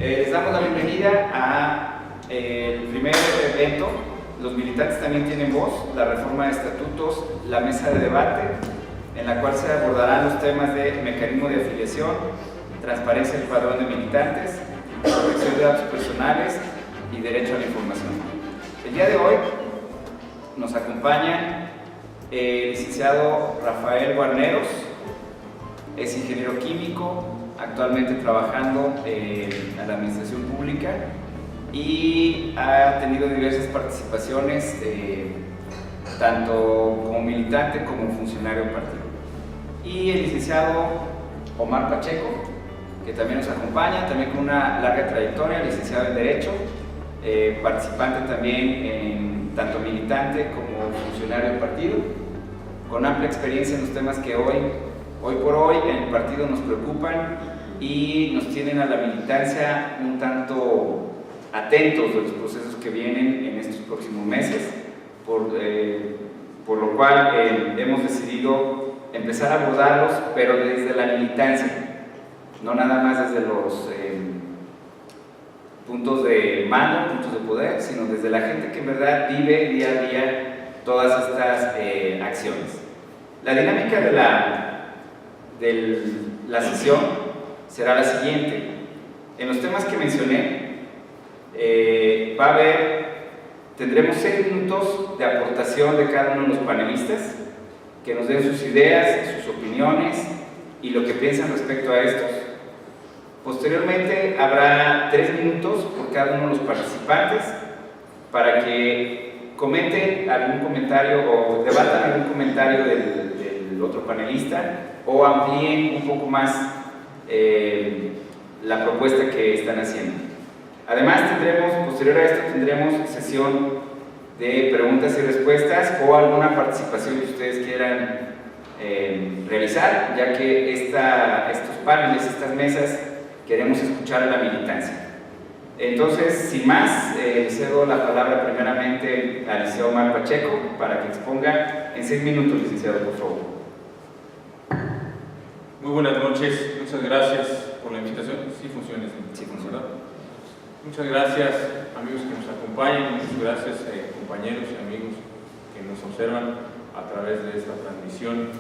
Les damos la bienvenida a el primer evento. Los militantes también tienen voz, la reforma de estatutos, la mesa de debate, en la cual se abordarán los temas de mecanismo de afiliación, transparencia del padrón de militantes, protección de datos personales y derecho a la información. El día de hoy nos acompaña el licenciado Rafael Guarneros, es ingeniero químico, actualmente trabajando en la administración pública y ha tenido diversas participaciones, tanto como militante como funcionario del partido. Y el licenciado Omar Pacheco, que también nos acompaña, también con una larga trayectoria, licenciado en Derecho, participante también en tanto militante como funcionario del partido, con amplia experiencia en los temas que hoy por hoy en el partido nos preocupan y nos tienen a la militancia un tanto atentos de los procesos que vienen en estos próximos meses, por lo cual hemos decidido empezar a abordarlos, pero desde la militancia, no nada más desde los puntos de mando, puntos de poder, sino desde la gente que en verdad vive día a día todas estas acciones. La dinámica de la sesión será la siguiente. En los temas que mencioné, tendremos 6 minutos de aportación de cada uno de los panelistas, que nos den sus ideas, sus opiniones y lo que piensan respecto a estos. Posteriormente habrá 3 minutos por cada uno de los participantes para que comenten algún comentario o debatan algún comentario del otro panelista o amplíen un poco más la propuesta que están haciendo. Además, posterior a esto, tendremos sesión de preguntas y respuestas o alguna participación que ustedes quieran realizar, ya que estos paneles, estas mesas, queremos escuchar a la militancia. Entonces, sin más, cedo la palabra primeramente al licenciado Omar Pacheco para que exponga en 6 minutos, licenciado, por favor. Muy buenas noches, muchas gracias por la invitación. Sí funciona, ¿verdad? Muchas gracias, amigos que nos acompañan, muchas gracias, compañeros y amigos que nos observan a través de esta transmisión.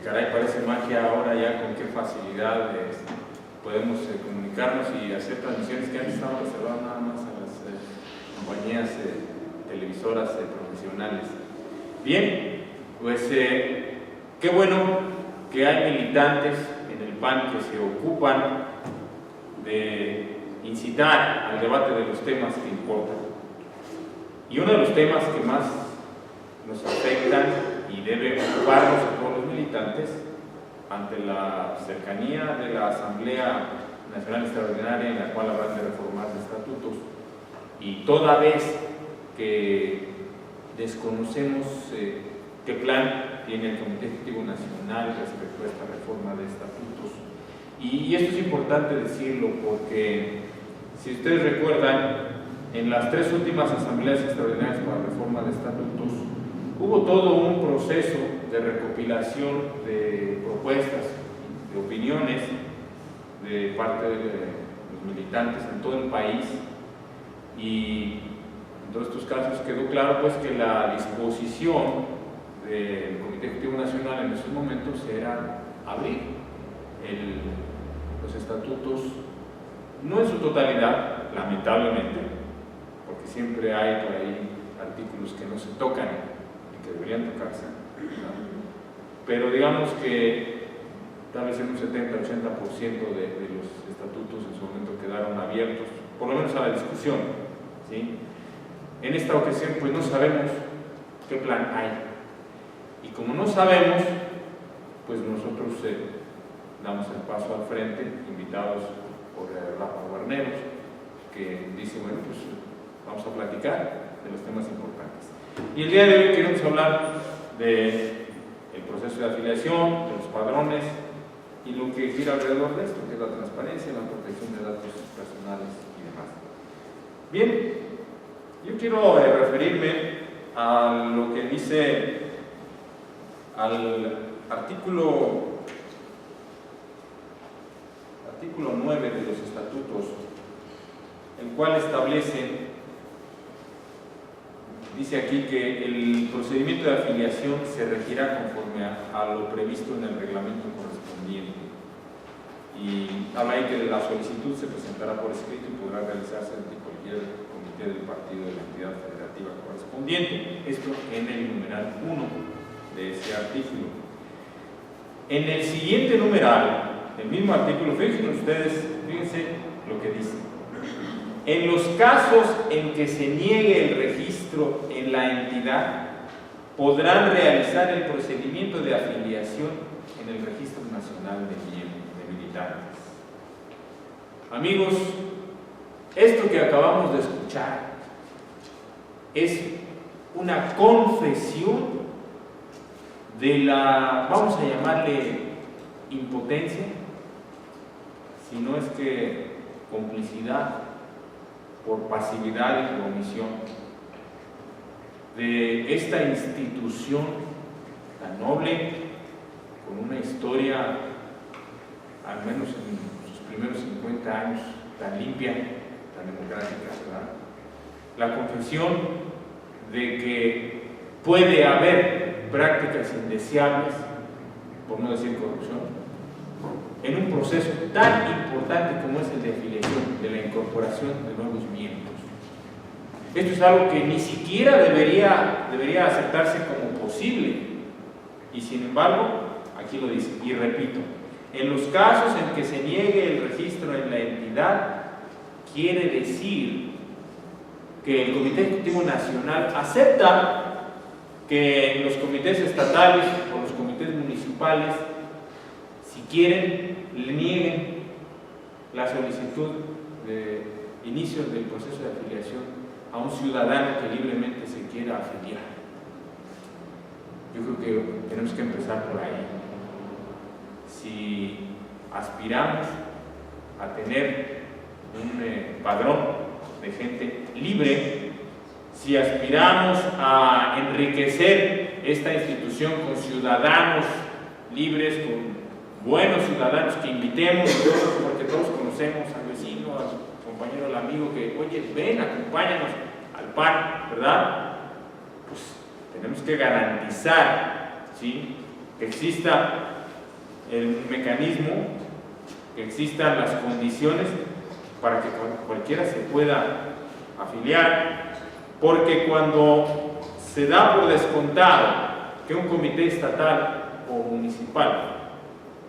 Caray, parece magia ahora ya con qué facilidad podemos comunicarnos y hacer transmisiones que antes estaban reservadas nada más a las compañías televisoras profesionales. Bien, pues qué bueno que hay militantes en el PAN que se ocupan de incitar al debate de los temas que importan. Y uno de los temas que más nos afectan y debe ocuparnos a todos los militantes ante la cercanía de la Asamblea Nacional Extraordinaria en la cual habrán de reformar los estatutos, y toda vez que desconocemos qué plan tiene el Comité Ejecutivo Nacional respecto a esta reforma de estatutos. Y esto es importante decirlo porque, si ustedes recuerdan, en las 3 últimas asambleas extraordinarias para la reforma de estatutos hubo todo un proceso de recopilación de propuestas, de opiniones de parte de los militantes en todo el país, y en todos estos casos quedó claro pues que la disposición del Comité Ejecutivo Nacional en esos momentos era abrir los estatutos, no en su totalidad, lamentablemente, porque siempre hay por ahí artículos que no se tocan y que deberían tocarse, ¿no? Pero digamos que tal vez en un 70-80% de los estatutos en su momento quedaron abiertos, por lo menos a la discusión, ¿sí? En esta ocasión pues no sabemos qué plan hay. Y como no sabemos, pues nosotros damos el paso al frente, invitados por Rafa Guarneros, que dice, bueno, pues vamos a platicar de los temas importantes. Y el día de hoy queremos hablar del proceso de afiliación, de los padrones y lo que gira alrededor de esto, que es la transparencia, la protección de datos personales y demás. Bien, yo quiero referirme a lo que dice al artículo 9 de los estatutos cual establece, dice aquí que el procedimiento de afiliación se regirá conforme a lo previsto en el reglamento correspondiente. Y habla ahí que la solicitud se presentará por escrito y podrá realizarse ante cualquier comité del partido de la entidad federativa correspondiente. Esto en el numeral 1 de ese artículo. En el siguiente numeral, el mismo artículo, fíjense lo que dice. En los casos en que se niegue el registro en la entidad, podrán realizar el procedimiento de afiliación en el Registro Nacional de Militantes. Amigos, esto que acabamos de escuchar es una confesión de la, vamos a llamarle impotencia, si no es que complicidad por pasividad y por omisión de esta institución tan noble, con una historia, al menos en sus primeros 50 años, tan limpia, tan democrática, ¿verdad? La confesión de que puede haber prácticas indeseables, por no decir corrupción, en un proceso tan importante como es el de afiliación, de la incorporación de nuevos miembros. Esto es algo que ni siquiera debería aceptarse como posible, y sin embargo, aquí lo dice, y repito, en los casos en que se niegue el registro en la entidad, quiere decir que el Comité Ejecutivo Nacional acepta que los comités estatales o los comités municipales, si quieren, le nieguen la solicitud de inicio del proceso de afiliación a un ciudadano que libremente se quiera afiliar. Yo creo que tenemos que empezar por ahí. Si aspiramos a tener un padrón de gente libre, si aspiramos a enriquecer esta institución con ciudadanos libres, con buenos ciudadanos que invitemos, porque todos conocemos al vecino, al compañero, al amigo que, oye, ven, acompáñanos al PAN, ¿verdad? Pues tenemos que garantizar, ¿sí?, que exista el mecanismo, que existan las condiciones para que cualquiera se pueda afiliar, porque cuando se da por descontado que un comité estatal o municipal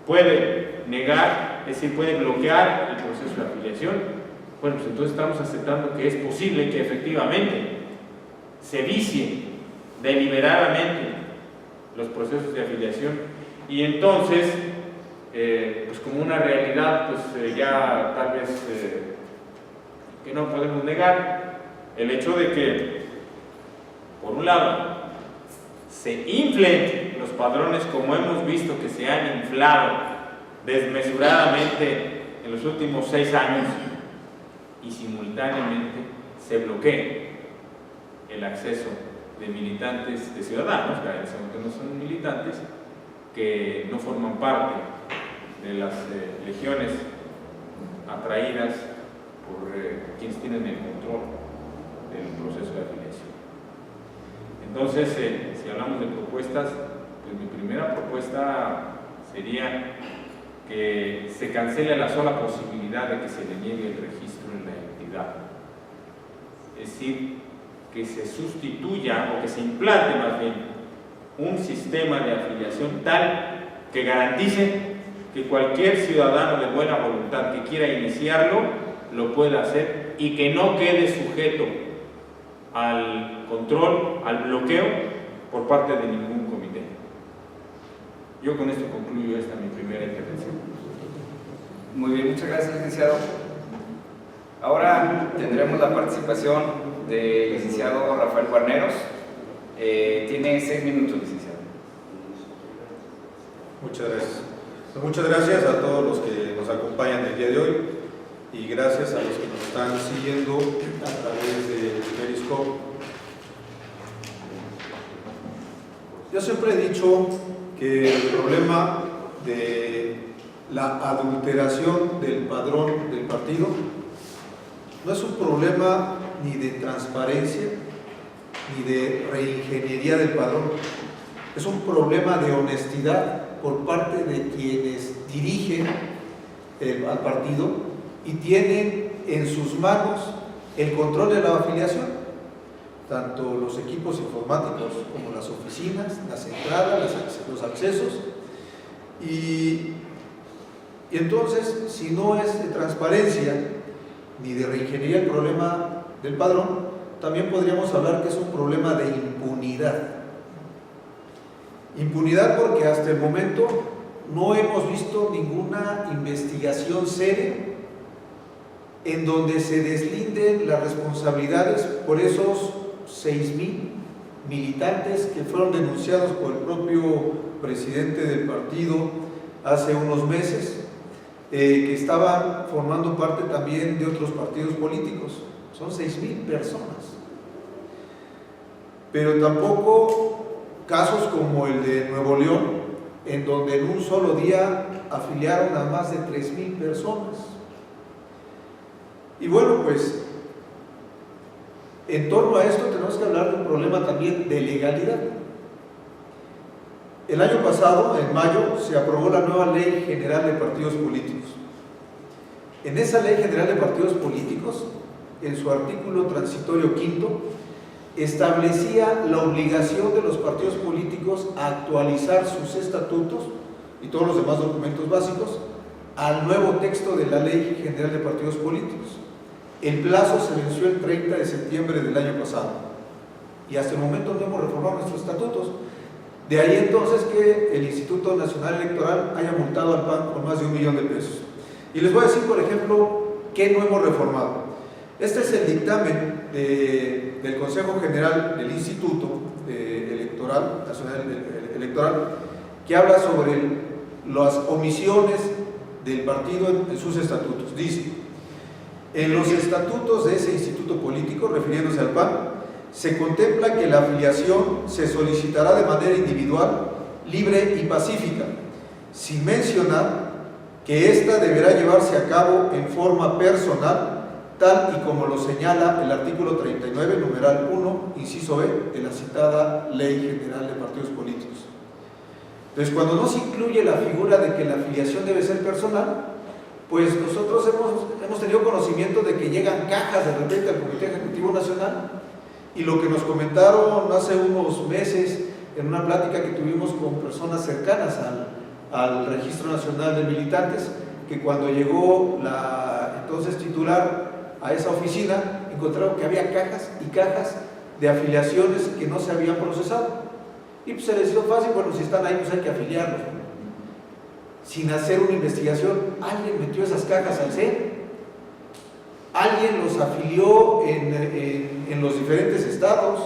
puede negar, es decir, puede bloquear el proceso de afiliación, bueno, pues entonces estamos aceptando que es posible que efectivamente se vicien deliberadamente los procesos de afiliación, y entonces pues como una realidad, pues ya tal vez que no podemos negar, el hecho de que por un lado se inflen los padrones como hemos visto que se han inflado desmesuradamente en los últimos 6 años, y simultáneamente se bloquee el acceso de militantes, de ciudadanos, que no son militantes, que no forman parte de las legiones atraídas por quienes tienen el control del proceso de afiliación. Entonces, si hablamos de propuestas, pues mi primera propuesta sería que se cancele la sola posibilidad de que se le niegue el registro en la entidad. Es decir, que se sustituya o que se implante más bien un sistema de afiliación tal que garantice que cualquier ciudadano de buena voluntad que quiera iniciarlo lo pueda hacer y que no quede sujeto al control, al bloqueo por parte de ningún comité. Yo con esto concluyo esta mi primera intervención. Muy bien, muchas gracias, licenciado. Ahora tendremos la participación del licenciado Rafael Guarneros. Tiene 6 minutos, licenciado. Muchas gracias. Muchas gracias a todos los que nos acompañan el día de hoy, y gracias a los que nos están siguiendo a través de Periscope. Yo siempre he dicho que el problema de la adulteración del padrón del partido no es un problema ni de transparencia ni de reingeniería del padrón, es un problema de honestidad por parte de quienes dirigen al partido y tienen en sus manos el control de la afiliación, tanto los equipos informáticos como las oficinas, las entradas, los accesos, y entonces, si no es de transparencia ni de reingeniería el problema del padrón, también podríamos hablar que es un problema de impunidad. Impunidad porque hasta el momento no hemos visto ninguna investigación seria en donde se deslinden las responsabilidades por esos 6,000 militantes que fueron denunciados por el propio presidente del partido hace unos meses, que estaban formando parte también de otros partidos políticos. Son 6,000 personas. Pero tampoco casos como el de Nuevo León, en donde en un solo día afiliaron a más de 3,000 personas. Y bueno, pues en torno a esto tenemos que hablar de un problema también de legalidad. El año pasado, en mayo, se aprobó la nueva Ley General de Partidos Políticos. En esa Ley General de Partidos Políticos, en su artículo transitorio quinto, establecía la obligación de los partidos políticos a actualizar sus estatutos y todos los demás documentos básicos al nuevo texto de la Ley General de Partidos Políticos. El plazo se venció el 30 de septiembre del año pasado y hasta el momento no hemos reformado nuestros estatutos. De ahí entonces que el Instituto Nacional Electoral haya multado al PAN con más de 1 millón de pesos. Y les voy a decir, por ejemplo, qué no hemos reformado. Este es el dictamen del Consejo General del Instituto Nacional Electoral, que habla sobre las omisiones del partido en sus estatutos. Dice: en los estatutos de ese instituto político, refiriéndose al PAN, se contempla que la afiliación se solicitará de manera individual, libre y pacífica, sin mencionar que ésta deberá llevarse a cabo en forma personal, tal y como lo señala el artículo 39, numeral 1, inciso B, de la citada Ley General de Partidos Políticos. Entonces, cuando no se incluye la figura de que la afiliación debe ser personal, pues nosotros hemos tenido conocimiento de que llegan cajas de repente al Comité Ejecutivo Nacional, y lo que nos comentaron hace unos meses en una plática que tuvimos con personas cercanas al Registro Nacional de Militantes, que cuando llegó la entonces titular a esa oficina, encontraron que había cajas y cajas de afiliaciones que no se habían procesado. Y pues se les hizo fácil, bueno, si están ahí, pues hay que afiliarlos, ¿no? Sin hacer una investigación. Alguien metió esas cajas al CEN, alguien los afilió en los diferentes estados,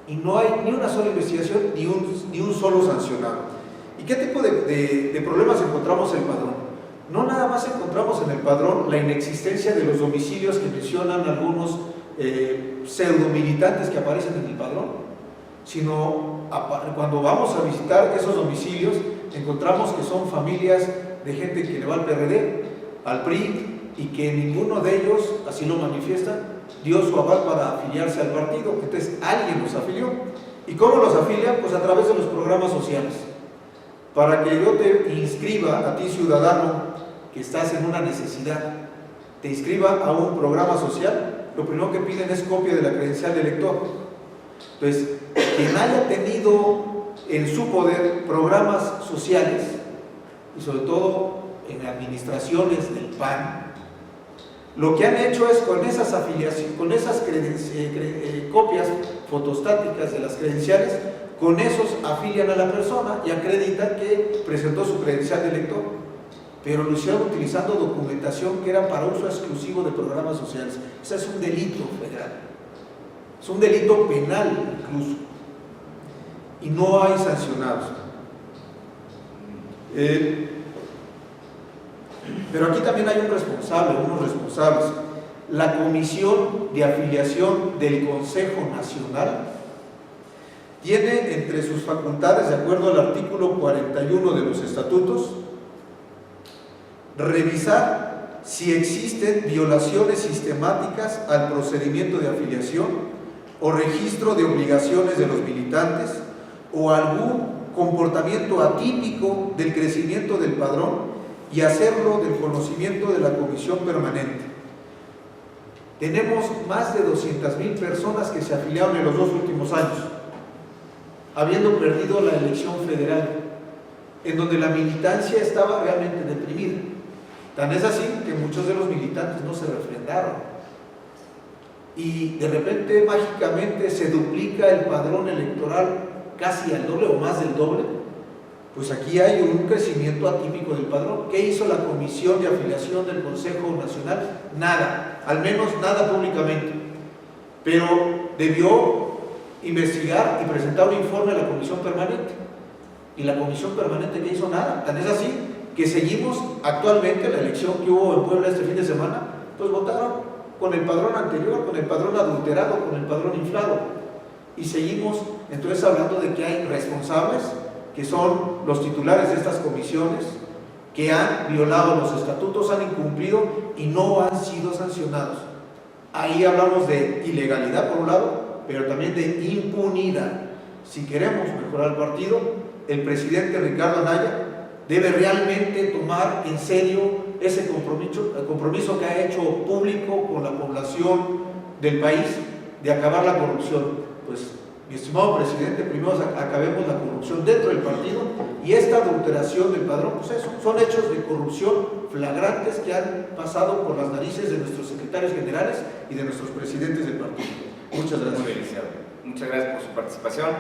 y no hay ni una sola investigación ni un solo sancionado. ¿Y qué tipo de problemas encontramos en el padrón? No nada más encontramos en el padrón la inexistencia de los domicilios que mencionan algunos pseudomilitantes que aparecen en el padrón, sino cuando vamos a visitar esos domicilios encontramos que son familias de gente que le va al PRD, al PRI, y que ninguno de ellos, así lo manifiesta, dio su aval para afiliarse al partido. Entonces alguien los afilió. ¿Y cómo los afilia? Pues a través de los programas sociales. Para que yo te inscriba, a ti ciudadano que estás en una necesidad, te inscriba a un programa social, lo primero que piden es copia de la credencial de elector. Entonces, quien haya tenido en su poder programas sociales, y sobre todo en administraciones del PAN, lo que han hecho es con esas afiliaciones, con esas copias fotostáticas de las credenciales, con esos afilian a la persona y acreditan que presentó su credencial de elector, pero lo hicieron utilizando documentación que era para uso exclusivo de programas sociales. Ese es un delito federal, es un delito penal incluso, y no hay sancionados. Pero aquí también hay un responsable, unos responsables. La Comisión de Afiliación del Consejo Nacional tiene entre sus facultades, de acuerdo al artículo 41 de los estatutos, revisar si existen violaciones sistemáticas al procedimiento de afiliación o registro de obligaciones de los militantes o algún comportamiento atípico del crecimiento del padrón y hacerlo del conocimiento de la comisión permanente. Tenemos más de 200,000 personas que se afiliaron en los 2 últimos años, habiendo perdido la elección federal, en donde la militancia estaba realmente deprimida. Tan es así que muchos de los militantes no se refrendaron. Y de repente, mágicamente, se duplica el padrón electoral casi al doble o más del doble. Pues aquí hay un crecimiento atípico del padrón. ¿Qué hizo la Comisión de Afiliación del Consejo Nacional? Nada, al menos nada públicamente. Pero debió investigar y presentar un informe a la Comisión Permanente. Y la Comisión Permanente que hizo nada. Tan es así que seguimos actualmente la elección que hubo en Puebla este fin de semana, pues votaron con el padrón anterior, con el padrón adulterado, con el padrón inflado. Y seguimos entonces hablando de que hay responsables, que son los titulares de estas comisiones, que han violado los estatutos, han incumplido y no han sido sancionados. Ahí hablamos de ilegalidad por un lado, pero también de impunidad. Si queremos mejorar el partido, el presidente Ricardo Anaya debe realmente tomar en serio ese compromiso que ha hecho público con la población del país de acabar la corrupción. Pues, mi estimado presidente, primero acabemos la corrupción dentro del partido, y esta adulteración del padrón, pues eso, son hechos de corrupción flagrantes que han pasado por las narices de nuestros secretarios generales y de nuestros presidentes del partido. Muchas gracias. Muchas gracias por su participación.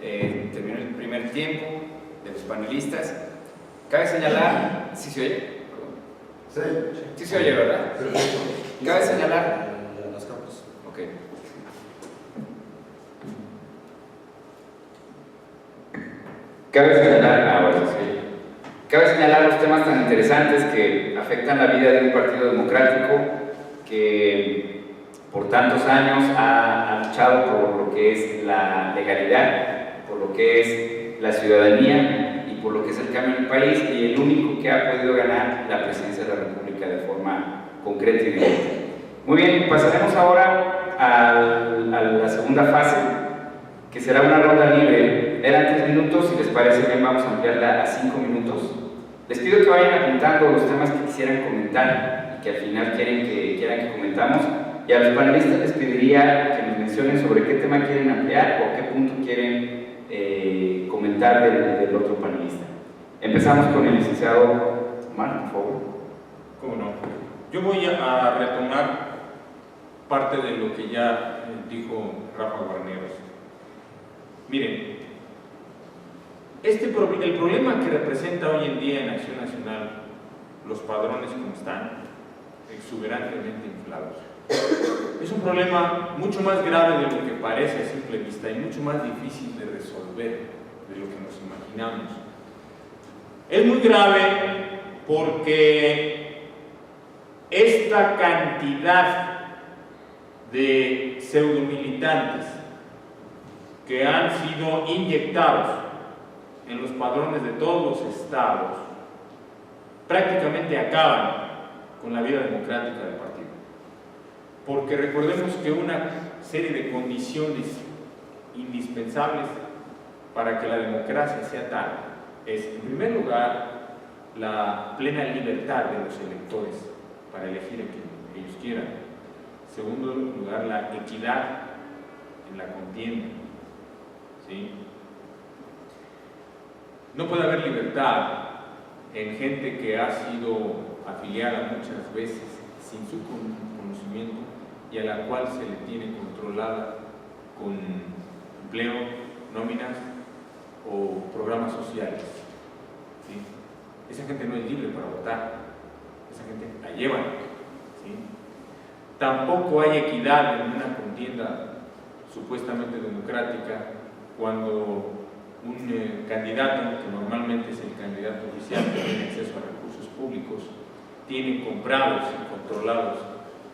Terminó el primer tiempo de los panelistas. Cabe señalar, ¿sí se oye? Sí se oye, ¿verdad? Cabe señalar. Ok. Cabe señalar los temas tan interesantes que afectan la vida de un partido democrático que por tantos años ha luchado por lo que es la legalidad, por lo que es la ciudadanía y por lo que es el cambio en el país, y el único que ha podido ganar la presidencia de la República de forma concreta y directa. Muy bien, pasaremos ahora a la segunda fase, que será una ronda libre. Eran 3 minutos, si les parece bien vamos a ampliarla a 5 minutos. Les pido que vayan apuntando los temas que quisieran comentar y que al final quieran que comentamos, y a los panelistas les pediría que nos mencionen sobre qué tema quieren ampliar o qué punto quieren comentar del otro panelista. Empezamos con el licenciado Omar, por favor. ¿Cómo no? Yo voy a retomar parte de lo que ya dijo Rafa Guarneros. Miren, el problema que representa hoy en día en Acción Nacional los padrones como están, exuberantemente inflados, es un problema mucho más grave de lo que parece a simple vista y mucho más difícil de resolver de lo que nos imaginamos. Es muy grave porque esta cantidad de pseudomilitantes que han sido inyectados en los padrones de todos los estados prácticamente acaban con la vida democrática del partido. Porque recordemos que una serie de condiciones indispensables para que la democracia sea tal es, en primer lugar, la plena libertad de los electores para elegir a quien ellos quieran. En segundo lugar, la equidad en la contienda. ¿Sí? No puede haber libertad en gente que ha sido afiliada muchas veces sin su conocimiento y a la cual se le tiene controlada con empleo, nóminas o programas sociales. ¿Sí? Esa gente no es libre para votar, esa gente la llevan. ¿Sí? Tampoco hay equidad en una contienda supuestamente democrática cuando un candidato, que normalmente es el candidato oficial que tiene acceso a recursos públicos, tiene comprados y controlados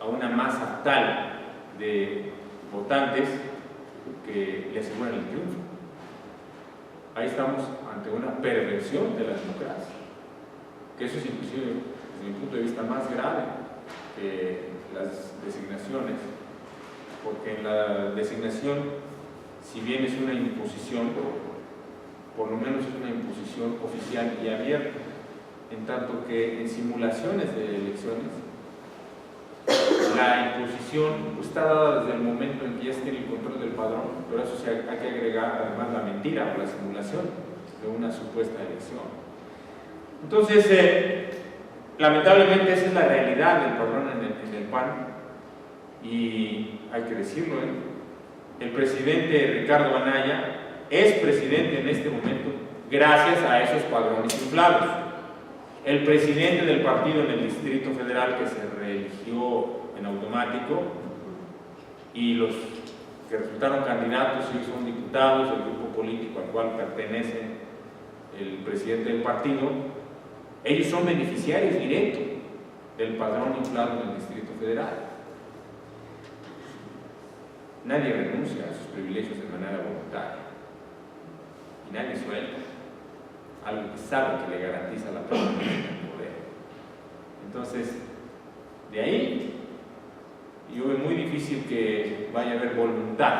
a una masa tal de votantes que le aseguran el triunfo. Ahí estamos ante una perversión de la democracia, que eso es inclusive, desde mi punto de vista, más grave que las designaciones, porque en la designación, si bien es una imposición, por lo menos es una imposición oficial y abierta, en tanto que en simulaciones de elecciones, la imposición está dada desde el momento en que ya se tiene el control del padrón, pero eso sí hay que agregar además la mentira o la simulación de una supuesta elección. Entonces, lamentablemente esa es la realidad del padrón en el PAN, y hay que decirlo, el presidente Ricardo Anaya es presidente en este momento gracias a esos padrones inflados. El presidente del partido en el Distrito Federal, que se reeligió en automático, y los que resultaron candidatos y son diputados del grupo político al cual pertenece el presidente del partido, ellos son beneficiarios directos del padrón inflado en el Distrito Federal. Nadie renuncia a sus privilegios de manera voluntaria y nadie suelta algo que sabe que le garantiza la permanencia en el poder. Entonces, de ahí yo veo muy difícil que vaya a haber voluntad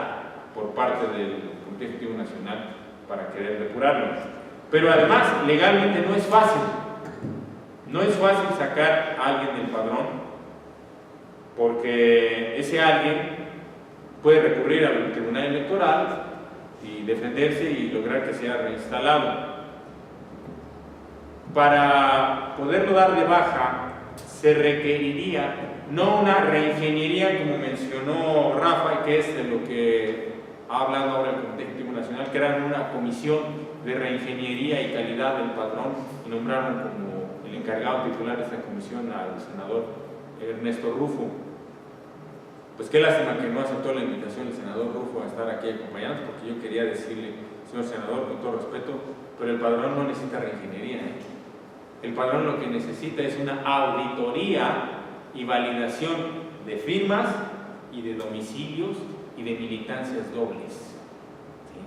por parte del Comité Ejecutivo Nacional para querer depurarlo. Pero además, legalmente no es fácil. No es fácil sacar a alguien del padrón, porque ese alguien puede recurrir al Tribunal Electoral y defenderse y lograr que sea reinstalado. Para poderlo dar de baja se requeriría no una reingeniería como mencionó Rafa, que es de lo que ha hablado ahora el Comité Ejecutivo Nacional, que era una comisión de reingeniería y calidad del padrón, y nombraron como el encargado titular de esta comisión al senador Ernesto Rufo. Pues qué lástima que no aceptó la invitación del senador Rufo a estar aquí acompañándonos, porque yo quería decirle, señor senador, con todo respeto, pero el padrón no necesita reingeniería, El padrón lo que necesita es una auditoría y validación de firmas y de domicilios y de militancias dobles. ¿Sí?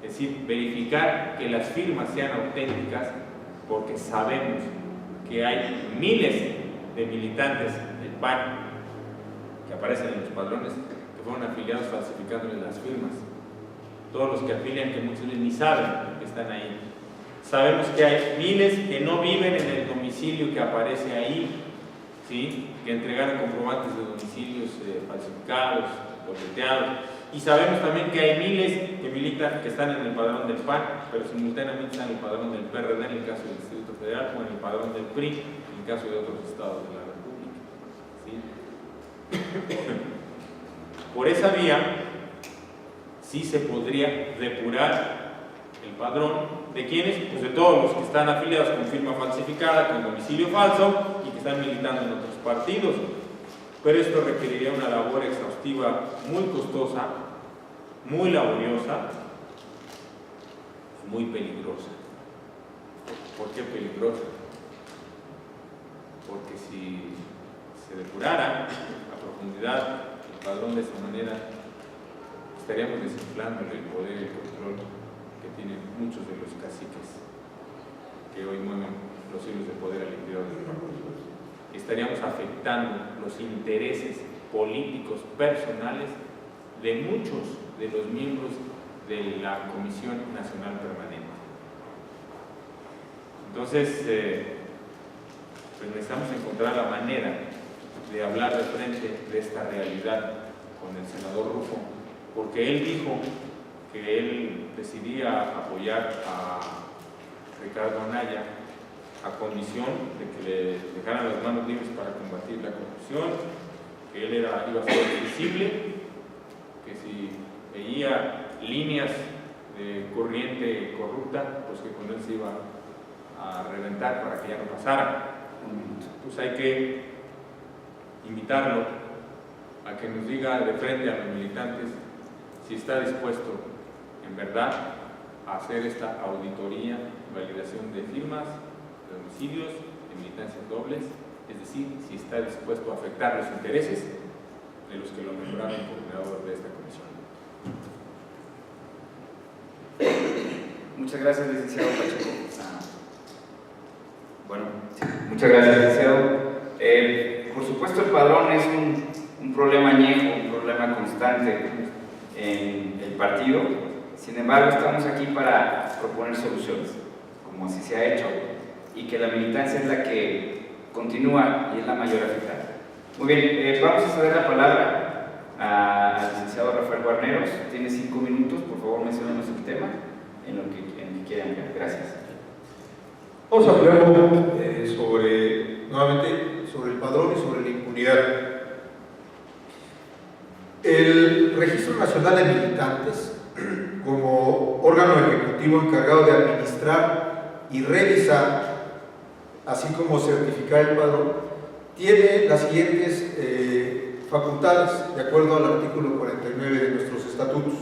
Es decir, verificar que las firmas sean auténticas, porque sabemos que hay miles de militantes del PAN que aparecen en los padrones que fueron afiliados falsificándoles las firmas. Todos los que afilian, que muchos de ellos ni saben que están ahí. Sabemos que hay miles que no viven en el domicilio que aparece ahí, ¿sí? Que entregaron comprobantes de domicilios falsificados, dobleteados. Y sabemos también que hay miles que militan, que están en el padrón del PAN, pero simultáneamente están en el padrón del PRD en el caso del Distrito Federal, o en el padrón del PRI en el caso de otros estados de la República. ¿Sí? Por esa vía sí se podría depurar el padrón. ¿De quiénes? Pues de todos los que están afiliados con firma falsificada, con domicilio falso y que están militando en otros partidos. Pero esto requeriría una labor exhaustiva muy costosa, muy laboriosa y muy peligrosa. ¿Por qué peligrosa? Porque si se depurara a profundidad el padrón de esta manera, estaríamos desinflando el poder y el control que tienen muchos de los caciques que hoy mueven los hilos de poder al interior del país. Estaríamos afectando los intereses políticos personales de muchos de los miembros de la Comisión Nacional Permanente. Entonces, pues necesitamos encontrar la manera de hablar de frente de esta realidad con el senador Rufo, porque él dijo que él decidía apoyar a Ricardo Anaya a condición de que le dejaran las manos libres para combatir la corrupción, que él iba a ser visible, que si veía líneas de corriente corrupta, pues que con él se iba a reventar para que ya no pasara. Pues hay que invitarlo a que nos diga de frente a los militantes si está dispuesto en verdad a hacer esta auditoría, validación de firmas, de domicilios, de militancias dobles, es decir, si está dispuesto a afectar los intereses de los que lo nombraron coordinador de esta comisión. Muchas gracias, licenciado Pacheco. Bueno, muchas Muchas gracias, licenciado. Por supuesto, el padrón es un problema añejo, un problema constante en el partido. Sin embargo, estamos aquí para proponer soluciones, como así se ha hecho, y que la militancia es la que continúa y es la mayor afectada. Muy bien, vamos a ceder la palabra al licenciado Rafael Guarneros. Tiene 5 minutos, por favor, menciónenos el tema en lo que quieran ver. Gracias. Vamos a hablar nuevamente sobre el padrón y sobre la impunidad. El Registro Nacional de Militantes, como órgano ejecutivo encargado de administrar y revisar, así como certificar el padrón, tiene las siguientes facultades, de acuerdo al artículo 49 de nuestros estatutos.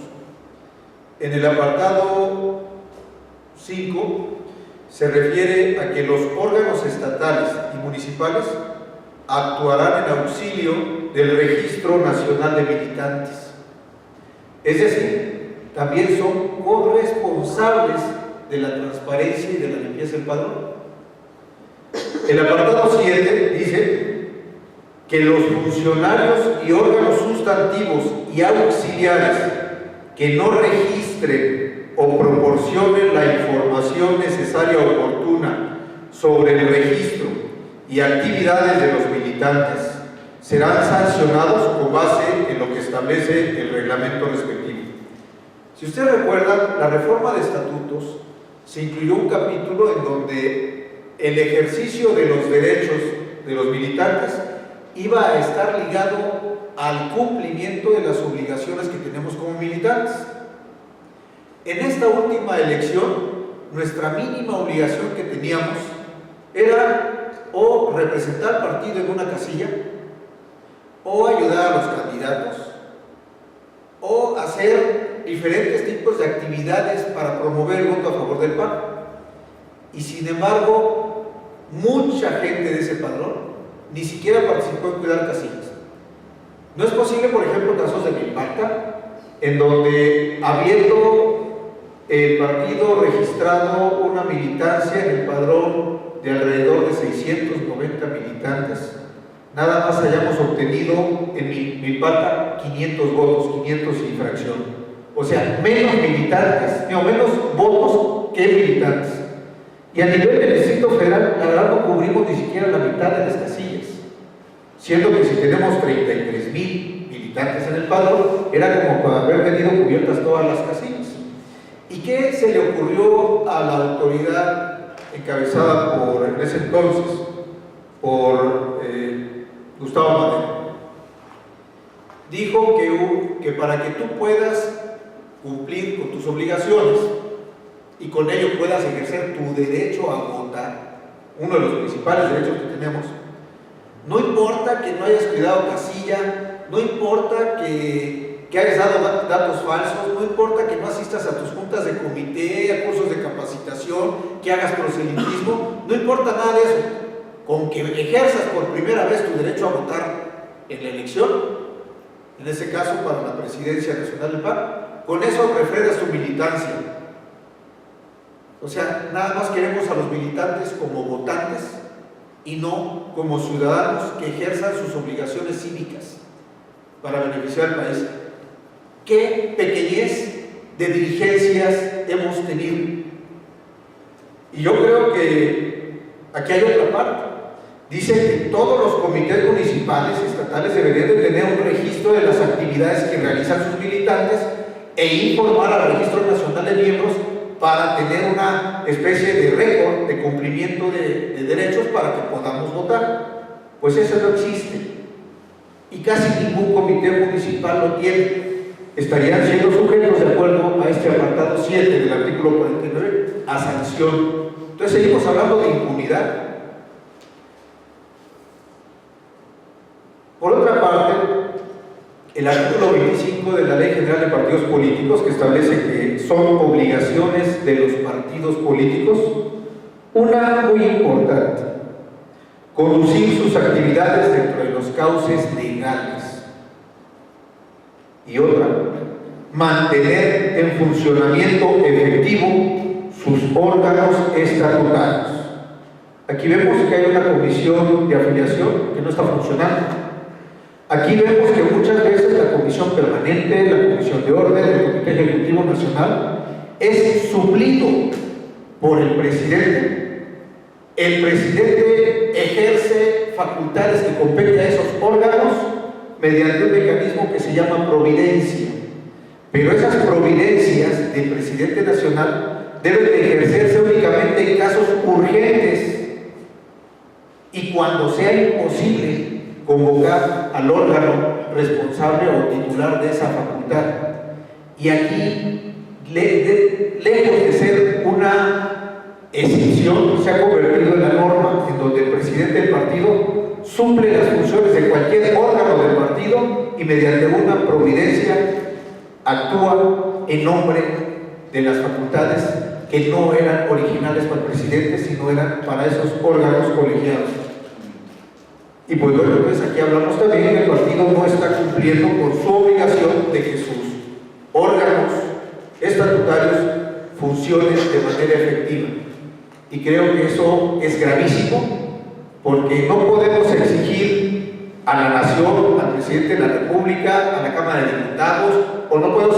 En el apartado 5 se refiere a que los órganos estatales y municipales actuarán en auxilio del Registro Nacional de Militantes. Es decir, también son corresponsables de la transparencia y de la limpieza del padrón. El apartado 7 dice que los funcionarios y órganos sustantivos y auxiliares que no registren o proporcionen la información necesaria o oportuna sobre el registro y actividades de los militantes serán sancionados con base en lo que establece el reglamento respectivo. Si ustedes recuerdan, la reforma de estatutos se incluyó un capítulo en donde el ejercicio de los derechos de los militantes iba a estar ligado al cumplimiento de las obligaciones que tenemos como militantes. En esta última elección, nuestra mínima obligación que teníamos era o representar al partido en una casilla, o ayudar a los candidatos, o hacer diferentes tipos de actividades para promover el voto a favor del PAN. Y sin embargo, mucha gente de ese padrón ni siquiera participó en cuidar casillas. No es posible, por ejemplo, casos de Milpalta, en donde, habiendo el partido registrado una militancia en el padrón de alrededor de 690 militantes, nada más hayamos obtenido en Milpalta 500 votos, 500 sin fracción. O sea, menos militantes, no, menos votos que militantes. Y a nivel del Distrito Federal, la verdad no cubrimos ni siquiera la mitad de las casillas, siendo que si tenemos 33,000 militantes en el padrón, era como para haber tenido cubiertas todas las casillas. ¿Y qué se le ocurrió a la autoridad encabezada por, en ese entonces, por Gustavo Madero? Dijo que para que tú puedas cumplir con tus obligaciones y con ello puedas ejercer tu derecho a votar, uno de los principales derechos que tenemos, no importa que no hayas cuidado casilla, no importa que hayas dado datos falsos, no importa que no asistas a tus juntas de comité, a cursos de capacitación, que hagas proselitismo, no importa nada de eso. Con que ejerzas por primera vez tu derecho a votar en la elección, en ese caso para la presidencia nacional del PAN, con eso refrendas tu militancia. O sea, nada más queremos a los militantes como votantes y no como ciudadanos que ejerzan sus obligaciones cívicas para beneficiar al país. ¿Qué pequeñez de dirigencias hemos tenido? Y yo creo que aquí hay otra parte. Dice que todos los comités municipales y estatales deberían de tener un registro de las actividades que realizan sus militantes e informar al Registro Nacional de Miembros para tener una especie de récord de cumplimiento de derechos para que podamos votar. Pues eso no existe. Y casi ningún comité municipal lo tiene. Estarían siendo sujetos, de acuerdo a este apartado 7 del artículo 49, a sanción. Entonces seguimos hablando de impunidad. Por otra parte, el artículo 25 de la Ley General de Partidos Políticos, que establece que son obligaciones de los partidos políticos, una muy importante: conducir sus actividades dentro de los cauces legales. Y otra, mantener en funcionamiento efectivo sus órganos estatutarios. Aquí vemos que hay una comisión de afiliación que no está funcionando. Aquí vemos que muchas veces la comisión permanente, la comisión de orden, el Comité Ejecutivo Nacional es suplido por el presidente. El presidente ejerce facultades que competen a esos órganos mediante un mecanismo que se llama providencia. Pero esas providencias del presidente nacional deben de ejercerse únicamente en casos urgentes y cuando sea imposible convocar al órgano responsable o titular de esa facultad. Y aquí, lejos de ser una excepción, se ha convertido en la norma en donde el presidente del partido suple las funciones de cualquier órgano del partido y mediante una providencia actúa en nombre de las facultades que no eran originales para el presidente, sino eran para esos órganos colegiados. Y pues bueno, entonces aquí hablamos también que el partido no está cumpliendo con su obligación de que sus órganos estatutarios funcionen de manera efectiva. Y creo que eso es gravísimo, porque no podemos exigir a la nación, al presidente de la República, a la Cámara de Diputados, o no podemos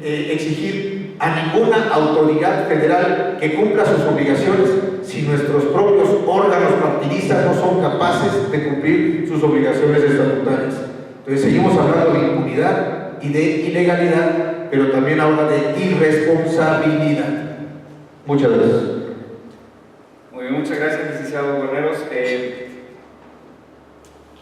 exigir a ninguna autoridad federal que cumpla sus obligaciones si nuestros propios órganos partidistas no son capaces de cumplir sus obligaciones estatutarias. Entonces seguimos hablando de impunidad y de ilegalidad, pero también ahora de irresponsabilidad. Muchas gracias. Muy bien, muchas gracias, licenciado Guerreros.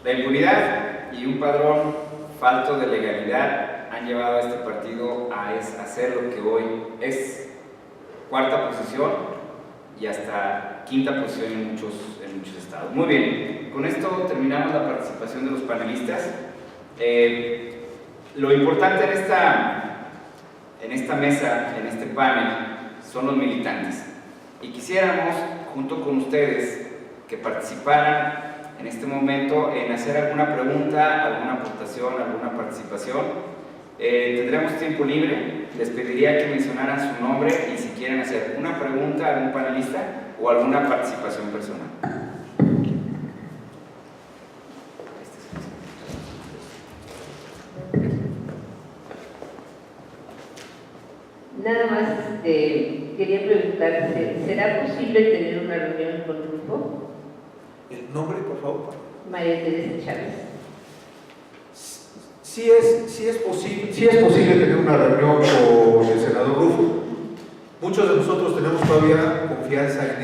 La impunidad y un padrón falto de legalidad han llevado a este partido a hacer lo que hoy es cuarta posición y hasta quinta posición en muchos estados. Muy bien, con esto terminamos la participación de los panelistas. Lo importante en esta mesa, en este panel, son los militantes. Y quisiéramos, junto con ustedes, que participaran en este momento en hacer alguna pregunta, alguna aportación, alguna participación. Tendremos tiempo libre. Les pediría que mencionaran su nombre y si quieren hacer una pregunta a algún panelista o alguna participación personal. Nada más quería preguntar, ¿será posible tener una reunión con el grupo? ¿El nombre, por favor? María Teresa Chávez. Sí es posible tener una reunión con el senador Rufo. Muchos de nosotros tenemos todavía confianza en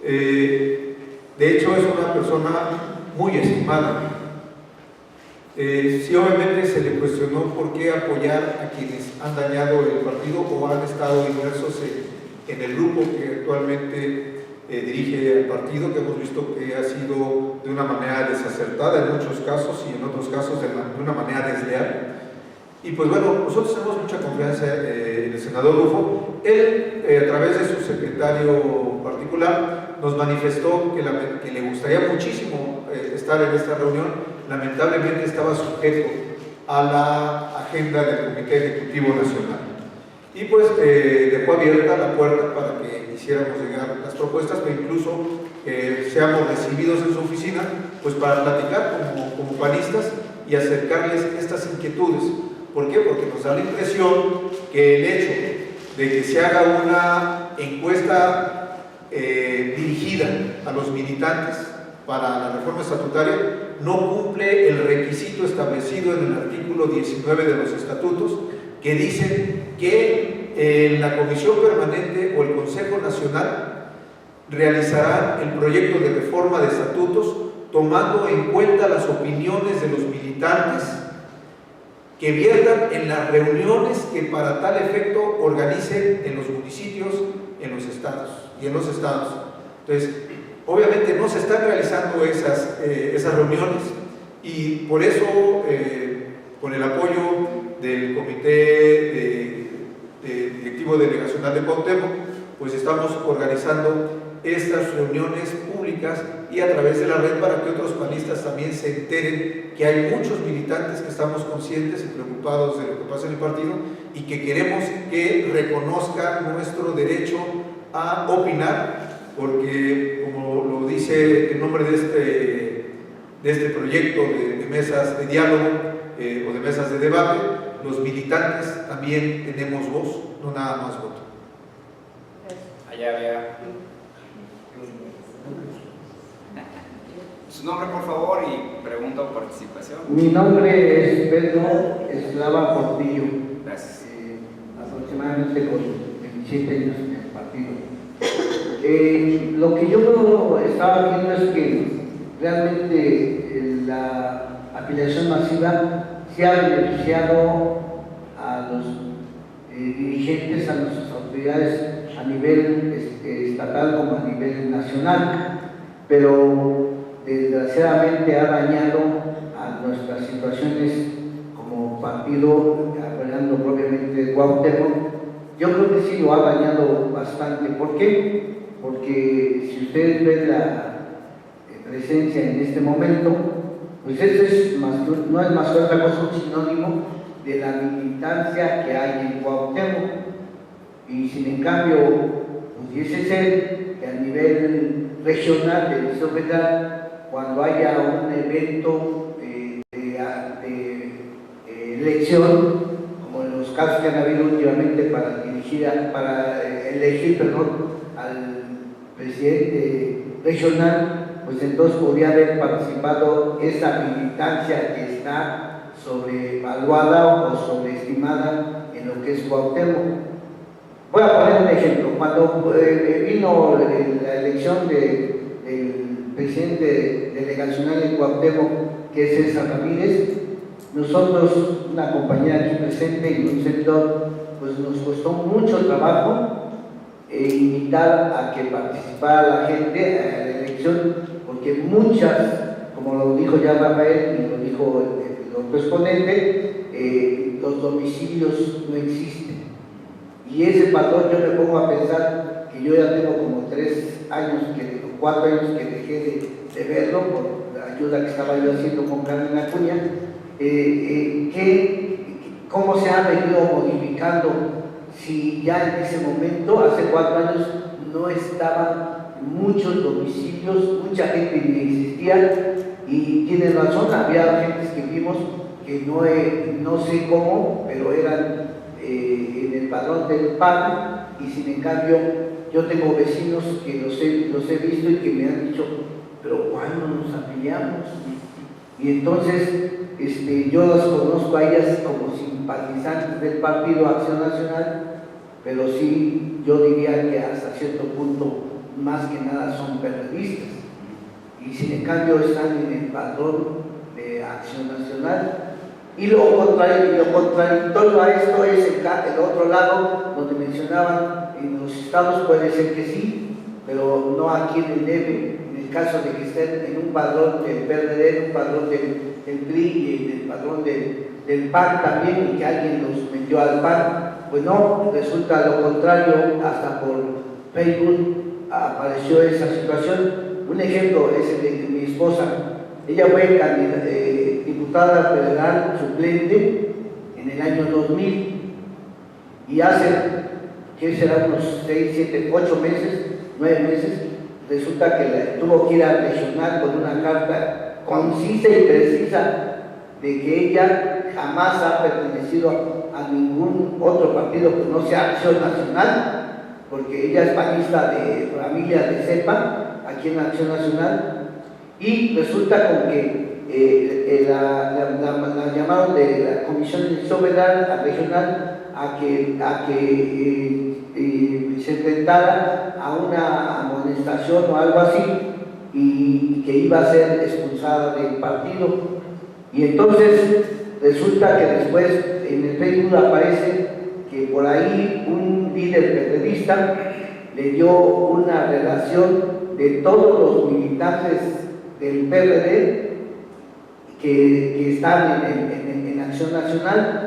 él. De hecho, es una persona muy estimada. Sí, obviamente se le cuestionó por qué apoyar a quienes han dañado el partido o han estado inmersos en el grupo que actualmente dirige el partido, que hemos visto que ha sido de una manera desacertada en muchos casos y en otros casos de una manera desleal. Y pues bueno, nosotros tenemos mucha confianza en el senador Rufo. Él, a través de su secretario particular, nos manifestó que le gustaría muchísimo estar en esta reunión. Lamentablemente estaba sujeto a la agenda del Comité Ejecutivo Nacional. Y pues dejó abierta la puerta para que hiciéramos llegar las propuestas, que incluso seamos recibidos en su oficina, pues para platicar como panistas y acercarles estas inquietudes. ¿Por qué? Porque nos da la impresión que el hecho de que se haga una encuesta dirigida a los militantes para la reforma estatutaria no cumple el requisito establecido en el artículo 19 de los estatutos, que dice que la Comisión Permanente o el Consejo Nacional realizarán el proyecto de reforma de estatutos tomando en cuenta las opiniones de los militantes que viertan en las reuniones que para tal efecto organicen en los municipios, en los estados y en los estados. Entonces, obviamente no se están realizando esas reuniones y por eso, con el apoyo del Comité Directivo Delegacional de Cuauhtémoc, pues estamos organizando estas reuniones públicas y a través de la red para que otros panistas también se enteren que hay muchos militantes que estamos conscientes y preocupados de lo que pasa en el partido y que queremos que reconozca nuestro derecho a opinar porque como lo dice el nombre de este proyecto de mesas de diálogo o de mesas de debate, los militantes también tenemos voz, no nada más voto. Allá había. Su nombre, por favor, y pregunta o participación. Mi nombre es Pedro Eslava Portillo. Gracias. Aproximadamente con 27 años en el partido. Lo que yo estaba viendo es que realmente la afiliación masiva se ha beneficiado a los dirigentes, a nuestras autoridades a nivel estatal como a nivel nacional, pero desgraciadamente ha dañado a nuestras situaciones como partido, hablando propiamente de Cuauhtémoc. Yo creo que sí lo ha dañado bastante. ¿Por qué? Porque si ustedes ven la presencia en este momento, pues eso es no es más que otra cosa, un sinónimo de la militancia que hay en Cuauhtémoc. Y sin en cambio pudiese ser que a nivel regional del Distrito Federal, cuando haya un evento de elección, como en los casos que han habido últimamente para elegir al presidente regional, pues entonces podría haber participado esa militancia que está sobrevaluada o sobreestimada en lo que es Cuauhtémoc. Voy a poner un ejemplo. Cuando vino la elección del presidente delegacional en Cuauhtémoc, que es César Ramírez, nosotros, una compañera aquí presente y un servidor, pues nos costó mucho trabajo invitar a que participara la gente a la elección, porque muchas, como lo dijo ya Rafael y lo dijo el otro exponente, los domicilios no existen. Y ese patrón, yo me pongo a pensar que yo ya tengo como 4 años que dejé de verlo por la ayuda que estaba yo haciendo con Carmen Acuña, cómo se ha venido modificando, si ya en ese momento, hace 4 años, no estaban muchos domicilios, mucha gente ni existía, y tiene razón, había gentes que vimos que no sé cómo, pero eran en el padrón del PAN, y sin en cambio yo tengo vecinos que los he visto y que me han dicho, pero ¿cuándo nos afiliamos? Y entonces yo las conozco a ellas como simpatizantes del Partido Acción Nacional, pero sí yo diría que hasta cierto punto más que nada son periodistas, y sin en cambio están en el padrón de Acción Nacional. Y lo contradictorio a esto es el otro lado, donde mencionaban, en los estados puede ser que sí, pero no aquí en el DF, en el caso de que estén en un padrón del PRD, en un padrón del PRI y en el padrón del PAN también, y que alguien los metió al PAN. Pues no, resulta lo contrario, hasta por Facebook apareció esa situación. Un ejemplo es el de mi esposa. Ella fue diputada federal suplente en el año 2000, y hace, ¿qué será? Unos 6, 7, 8 meses, 9 meses, resulta que tuvo que ir al regional con una carta concisa y precisa de que ella jamás ha pertenecido a ningún otro partido que no sea Acción Nacional, porque ella es panista de familia de CEPA, aquí en Acción Nacional, y resulta con que la llamaron de la Comisión Federal Regional a que se enfrentara a una amonestación o algo así, y que iba a ser expulsada del partido. Y entonces resulta que después en el Facebook aparece que por ahí un líder periodista le dio una relación de todos los militantes del PRD que están en Acción Nacional,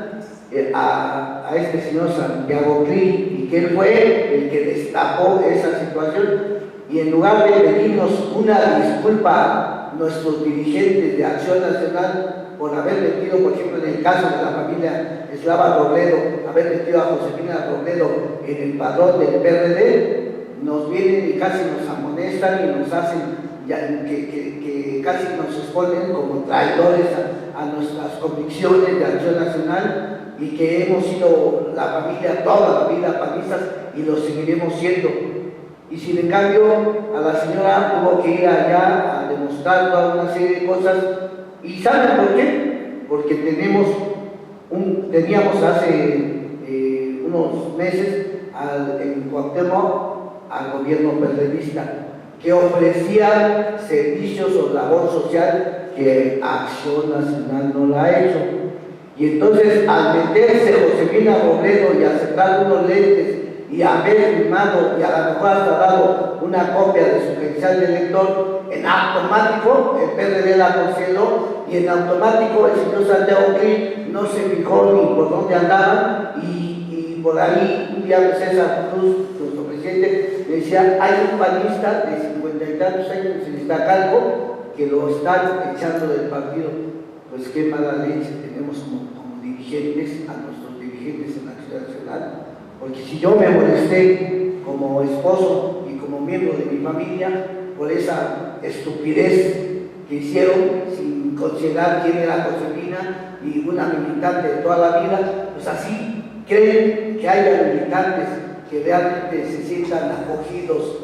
a este señor Santiago Krill, y que él fue el que destapó esa situación. Y en lugar de pedirnos una disculpa a nuestros dirigentes de Acción Nacional por haber metido, por ejemplo, en el caso de la familia Eslava Robledo, haber metido a Josefina Robledo en el padrón del PRD, nos vienen y casi nos amonestan y nos hacen que casi nos exponen como traidores a nuestras convicciones de Acción Nacional, y que hemos sido la familia toda la vida panistas y lo seguiremos siendo. Y sin en cambio a la señora tuvo que ir allá a demostrar toda una serie de cosas. ¿Y saben por qué? Porque teníamos hace unos meses en Cuauhtémoc al gobierno perredista, que ofrecía servicios o labor social que Acción Nacional no la ha hecho. Y entonces, al meterse Josefina Robledo y aceptar unos lentes y haber firmado y a lo mejor hasta dado una copia de su credencial de elector, en automático el PRD la canceló, y en automático el señor Santiago Krill no se fijó ni por dónde andaban, y por ahí un día César Cruz, nuestro presidente, me decía: hay un panista de 50 y tantos años en Iztacalco que lo están echando del partido. Pues qué mala leche tenemos como dirigentes, a nuestros dirigentes en la Acción Nacional, porque si yo me molesté como esposo y como miembro de mi familia por esa estupidez que hicieron sin considerar quién era Josefina y una militante de toda la vida, pues así creen que haya militantes que realmente se sientan acogidos,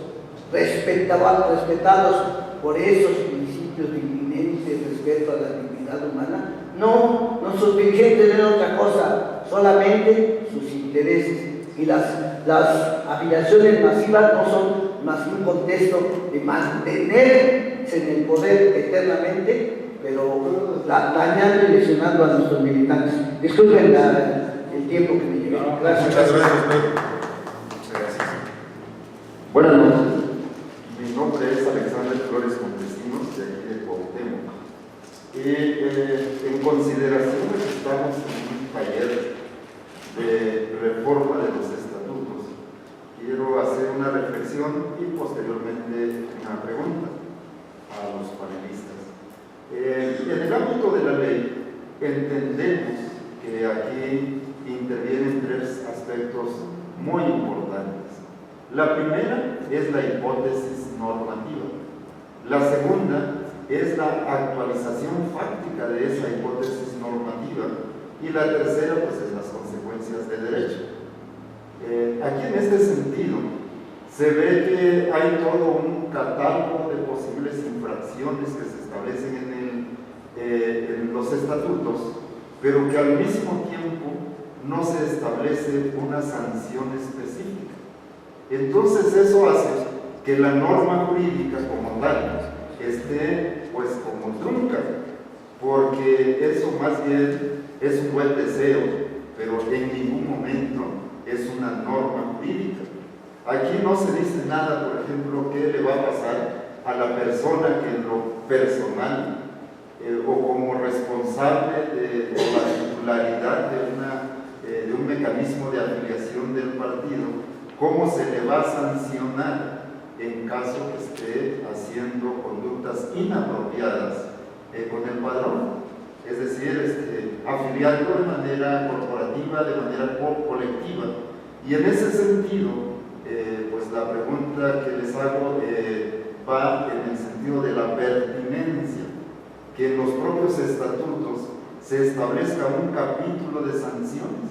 respetados por esos principios de inminente respeto a la dignidad humana. No, nuestros dirigentes ven otra cosa, solamente sus intereses. Y las afiliaciones masivas no son más que un contexto de mantenerse en el poder eternamente, pero dañando y lesionando a nuestros militantes. Disculpen el tiempo que me llevé. Gracias. Muchas gracias, Pedro. Muchas gracias. Buenas noches. Mi nombre es Alexander Flores Montesinos, de aquí de Cuauhtémoc. En consideración de que estamos en un taller de reforma de los estatutos, quiero hacer una reflexión y posteriormente una pregunta a los panelistas. En el ámbito de la ley, entendemos que aquí intervienen tres aspectos muy importantes. La primera es la hipótesis normativa. La segunda es la actualización fáctica de esa hipótesis normativa. Y la tercera, pues, es las consecuencias de derecho. Aquí en este sentido, se ve que hay todo un catálogo de posibles infracciones que se establecen en los estatutos, pero que al mismo tiempo no se establece una sanción específica. Entonces eso hace que la norma jurídica como tal esté pues como trunca, porque eso más bien es un buen deseo, pero en ningún momento es una norma jurídica. Aquí no se dice nada, por ejemplo, qué le va a pasar a la persona que en lo personal o como responsable de la titularidad de un mecanismo de afiliación del partido, cómo se le va a sancionar en caso que esté haciendo conductas inapropiadas con el padrón. Es decir, afiliando de manera corporativa, de manera colectiva. Y en ese sentido, pues la pregunta que les hago va en el sentido de la pertinencia, que en los propios estatutos se establezca un capítulo de sanciones,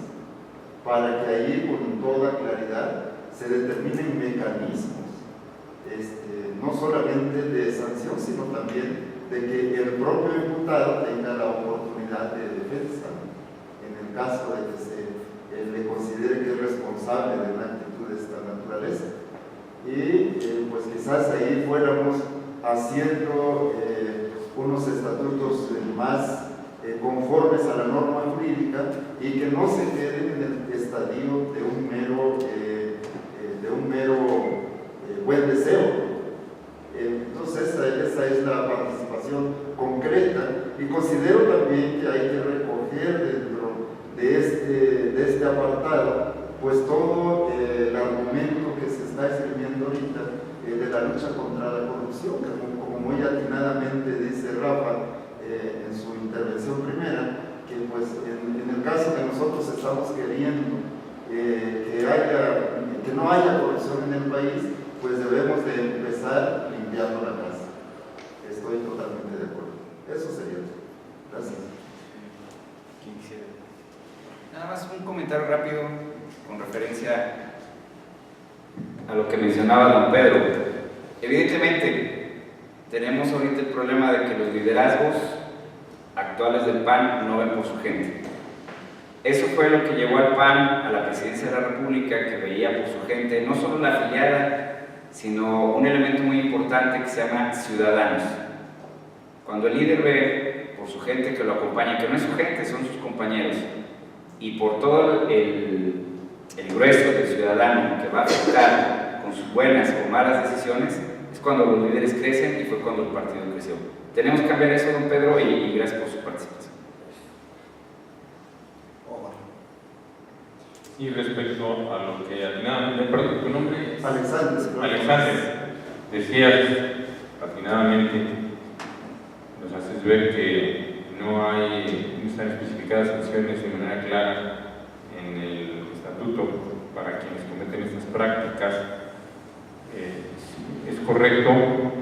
para que ahí con toda claridad se determinen mecanismos, no solamente de sanción, sino también de que el propio imputado tenga la oportunidad de defensa, en el caso de que se le considere que es responsable de una actitud de esta naturaleza. Y pues quizás ahí fuéramos haciendo unos estatutos más conformes a la norma jurídica y que no se queden en el estadio de un mero buen deseo. Entonces esa es la participación concreta, y considero también que hay que recoger dentro de este apartado pues todo el argumento que se está escribiendo ahorita de la lucha contra la corrupción, que como muy atinadamente dice Rafa en su intervención primera, que pues en el caso que nosotros estamos queriendo que no haya corrupción en el país, pues debemos de empezar limpiando la casa. Estoy totalmente de acuerdo. Eso sería todo. Gracias. Nada más un comentario rápido con referencia a lo que mencionaba don Pedro. Evidentemente, tenemos ahorita el problema de que los liderazgos actuales del PAN no ven por su gente. Eso fue lo que llevó al PAN a la presidencia de la República, que veía por su gente, no solo la afiliada, sino un elemento muy importante que se llama ciudadanos. Cuando el líder ve por su gente que lo acompaña, que no es su gente, son sus compañeros, y por todo el grueso del ciudadano que va a afectar con sus buenas o malas decisiones, es cuando los líderes crecen, y fue cuando el partido creció. Tenemos que cambiar eso, don Pedro, y gracias por su participación. Y respecto a lo que atinadamente, perdón, ¿tu nombre es? Alexander. Decías atinadamente, nos haces ver que no están especificadas sanciones de manera clara en el estatuto para quienes cometen estas prácticas. Es correcto,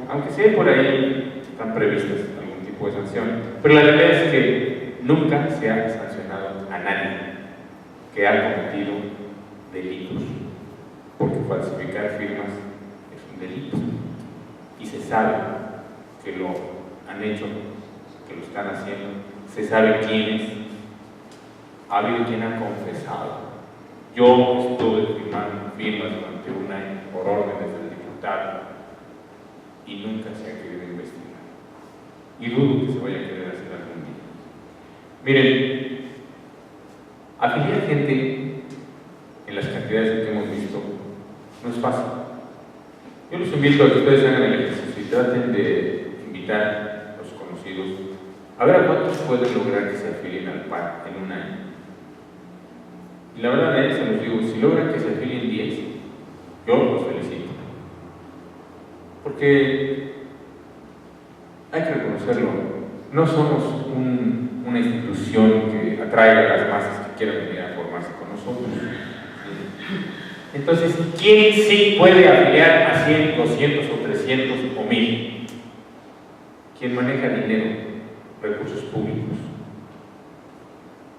aunque sí hay por ahí están previstas algún tipo de sanción, pero la realidad es que nunca se ha sancionado a nadie que ha cometido delitos, porque falsificar firmas es un delito y se sabe que lo han hecho, que lo están haciendo, se sabe quiénes, ha habido quien ha confesado. Yo estuve firmando firmas durante un año por órdenes del diputado y nunca se ha querido investigar, y dudo que se vaya a querer hacer algún día. Miren, afiliar gente en las cantidades que hemos visto no es fácil. Yo los invito a que ustedes hagan el ejercicio y traten de invitar a los conocidos a ver a cuántos pueden lograr que se afilien al PAN en un año. Y la verdad es, se los digo, si logran que se afilien 10, yo los felicito. Porque hay que reconocerlo, no somos una institución que atraiga a las masas que quieran venir a formarse con nosotros. Entonces, ¿quién sí puede afiliar a 100, 200 o 300 o 1000? Quien maneja dinero, recursos públicos.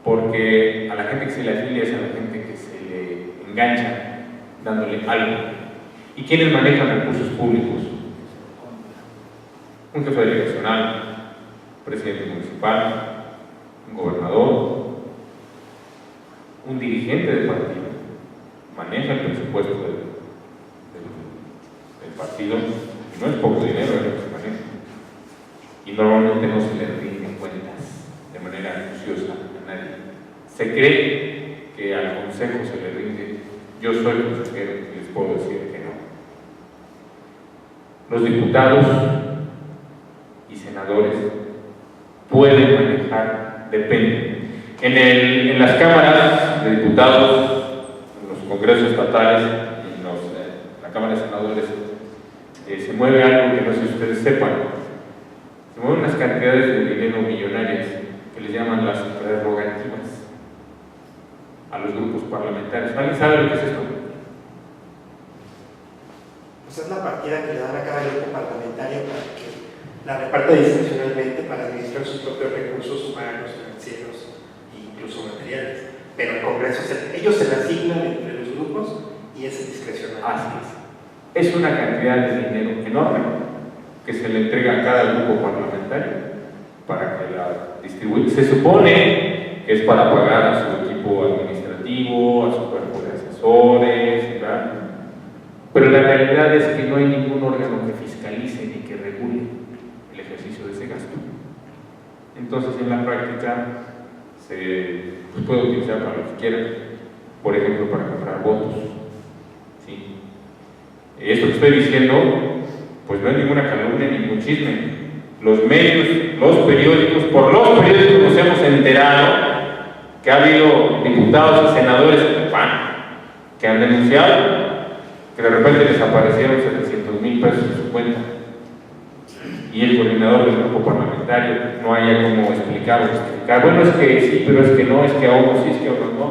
Porque a la gente que se le afilia es a la gente que se le engancha dándole algo. ¿Y quiénes manejan recursos públicos? Un jefe delegacional, presidente municipal, un gobernador, un dirigente de partido, maneja el presupuesto del partido, y no es poco dinero lo que se maneja, y normalmente no se le rinden cuentas de manera acuciosa a nadie. Se cree que al consejo se le rinde. Yo soy consejero y les puedo decir que no. Los diputados y senadores pueden manejar, depende. En las cámaras de diputados, en los congresos estatales, en la Cámara de Senadores, se mueve algo que no sé si ustedes sepan. Se mueven unas cantidades de dinero millonarias que les llaman las prerrogativas a los grupos parlamentarios. ¿Alguien sabe lo que es esto? Pues es la partida que le dan a cada grupo parlamentario para que la reparta discrecionalmente para administrar sus propios recursos humanos, financieros e incluso materiales. Pero el Congreso, ellos se la asignan entre los grupos y es discrecional. Así es. Es una cantidad de dinero enorme que se le entrega a cada grupo parlamentario para que la distribuya. Se supone que es para pagar a su equipo administrativo, a su cuerpo de asesores, ¿verdad? Pero la realidad es que no hay ningún órgano que fiscalice ni que regule el ejercicio de ese gasto. Entonces, en la práctica, se puede utilizar para lo que quieran, por ejemplo, para comprar votos. ¿Sí? Esto que estoy diciendo, pues no es ninguna calumnia, ningún chisme. Los medios, los periódicos, por los periódicos nos hemos enterado que ha habido diputados y senadores del PAN que han denunciado que de repente desaparecieron 700,000 pesos de su cuenta y el coordinador del grupo parlamentario no haya cómo explicar o justificar. Bueno, es que sí, pero es que no, es que a unos sí, es que a otros no.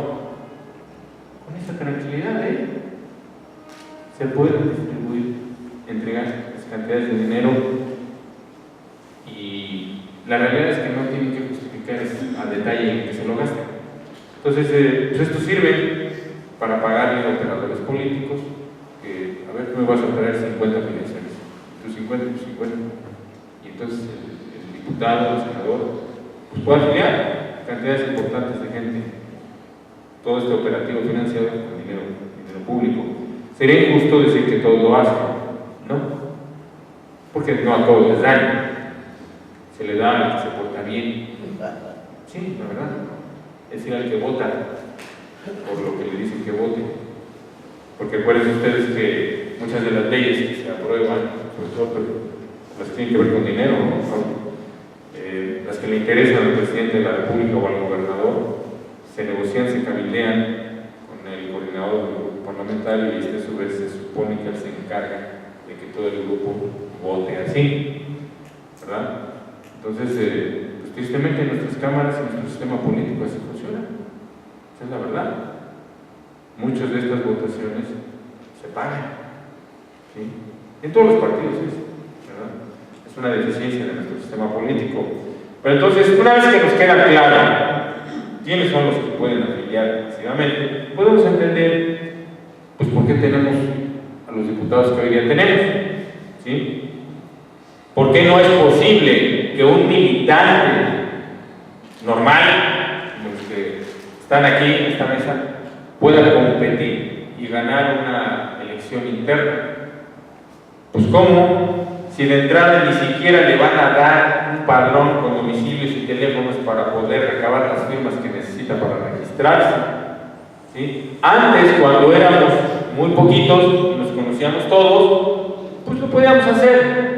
Con esa tranquilidad, se pueden distribuir entregan las cantidades de dinero y la realidad es que no tienen que justificar a detalle en que se lo gastan. Entonces, pues esto sirve para pagarle a operadores políticos que, a ver, tú me vas a traer 50 financiaciones, tú 50, tú 50, y entonces el diputado, el senador, pues puede afiliar cantidades importantes de gente, todo este operativo financiado con dinero público. Sería injusto decir que todos lo hacen, ¿no? Porque no a todos les dan, se le da al que se porta bien, sí, la verdad, es decir, al que vota por lo que le dicen que vote. Porque recuerden ustedes que muchas de las leyes que se aprueban, sobre todo las que tienen que ver con dinero, ¿no? Son las que le interesan al presidente de la República o al gobernador, se negocian, se cabildean con el coordinador del grupo parlamentario y a su vez se supone que él se encarga de que todo el grupo vote así, ¿verdad? Entonces, pues tristemente en nuestras cámaras, en nuestro sistema político así funciona. Esa es la verdad. Muchas de estas votaciones se pagan, ¿sí? En todos los partidos, ¿verdad? Es una deficiencia de nuestro sistema político. Pero entonces, una vez que nos queda claro quiénes son los que pueden afiliar masivamente, podemos entender, pues, por qué tenemos a los diputados que hoy día tenemos, ¿sí? ¿Por qué no es posible que un militante normal, como los que están aquí en esta mesa, pueda competir y ganar una elección interna? Pues ¿cómo? Si de entrada ni siquiera le van a dar un padrón con domicilios y teléfonos para poder recabar las firmas que necesita para registrarse, ¿sí? Antes, cuando éramos muy poquitos y nos conocíamos todos, pues lo podíamos hacer.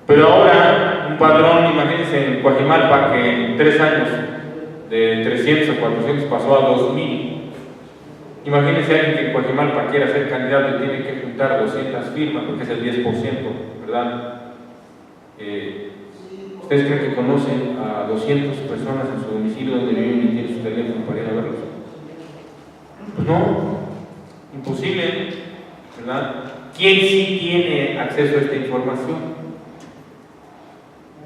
Pero ahora, un padrón, imagínense en Coajimalpa, que en 3 años de 300 a 400 pasó a 2000. Imagínense alguien que en Coajimalpa quiera ser candidato y tiene que juntar 200 firmas, porque es el 10%, ¿verdad? ¿Ustedes creen que conocen a 200 personas en su domicilio donde viven y tienen su teléfono para ir a verlos? Pues no, imposible, ¿verdad? ¿Quién sí tiene acceso a esta información?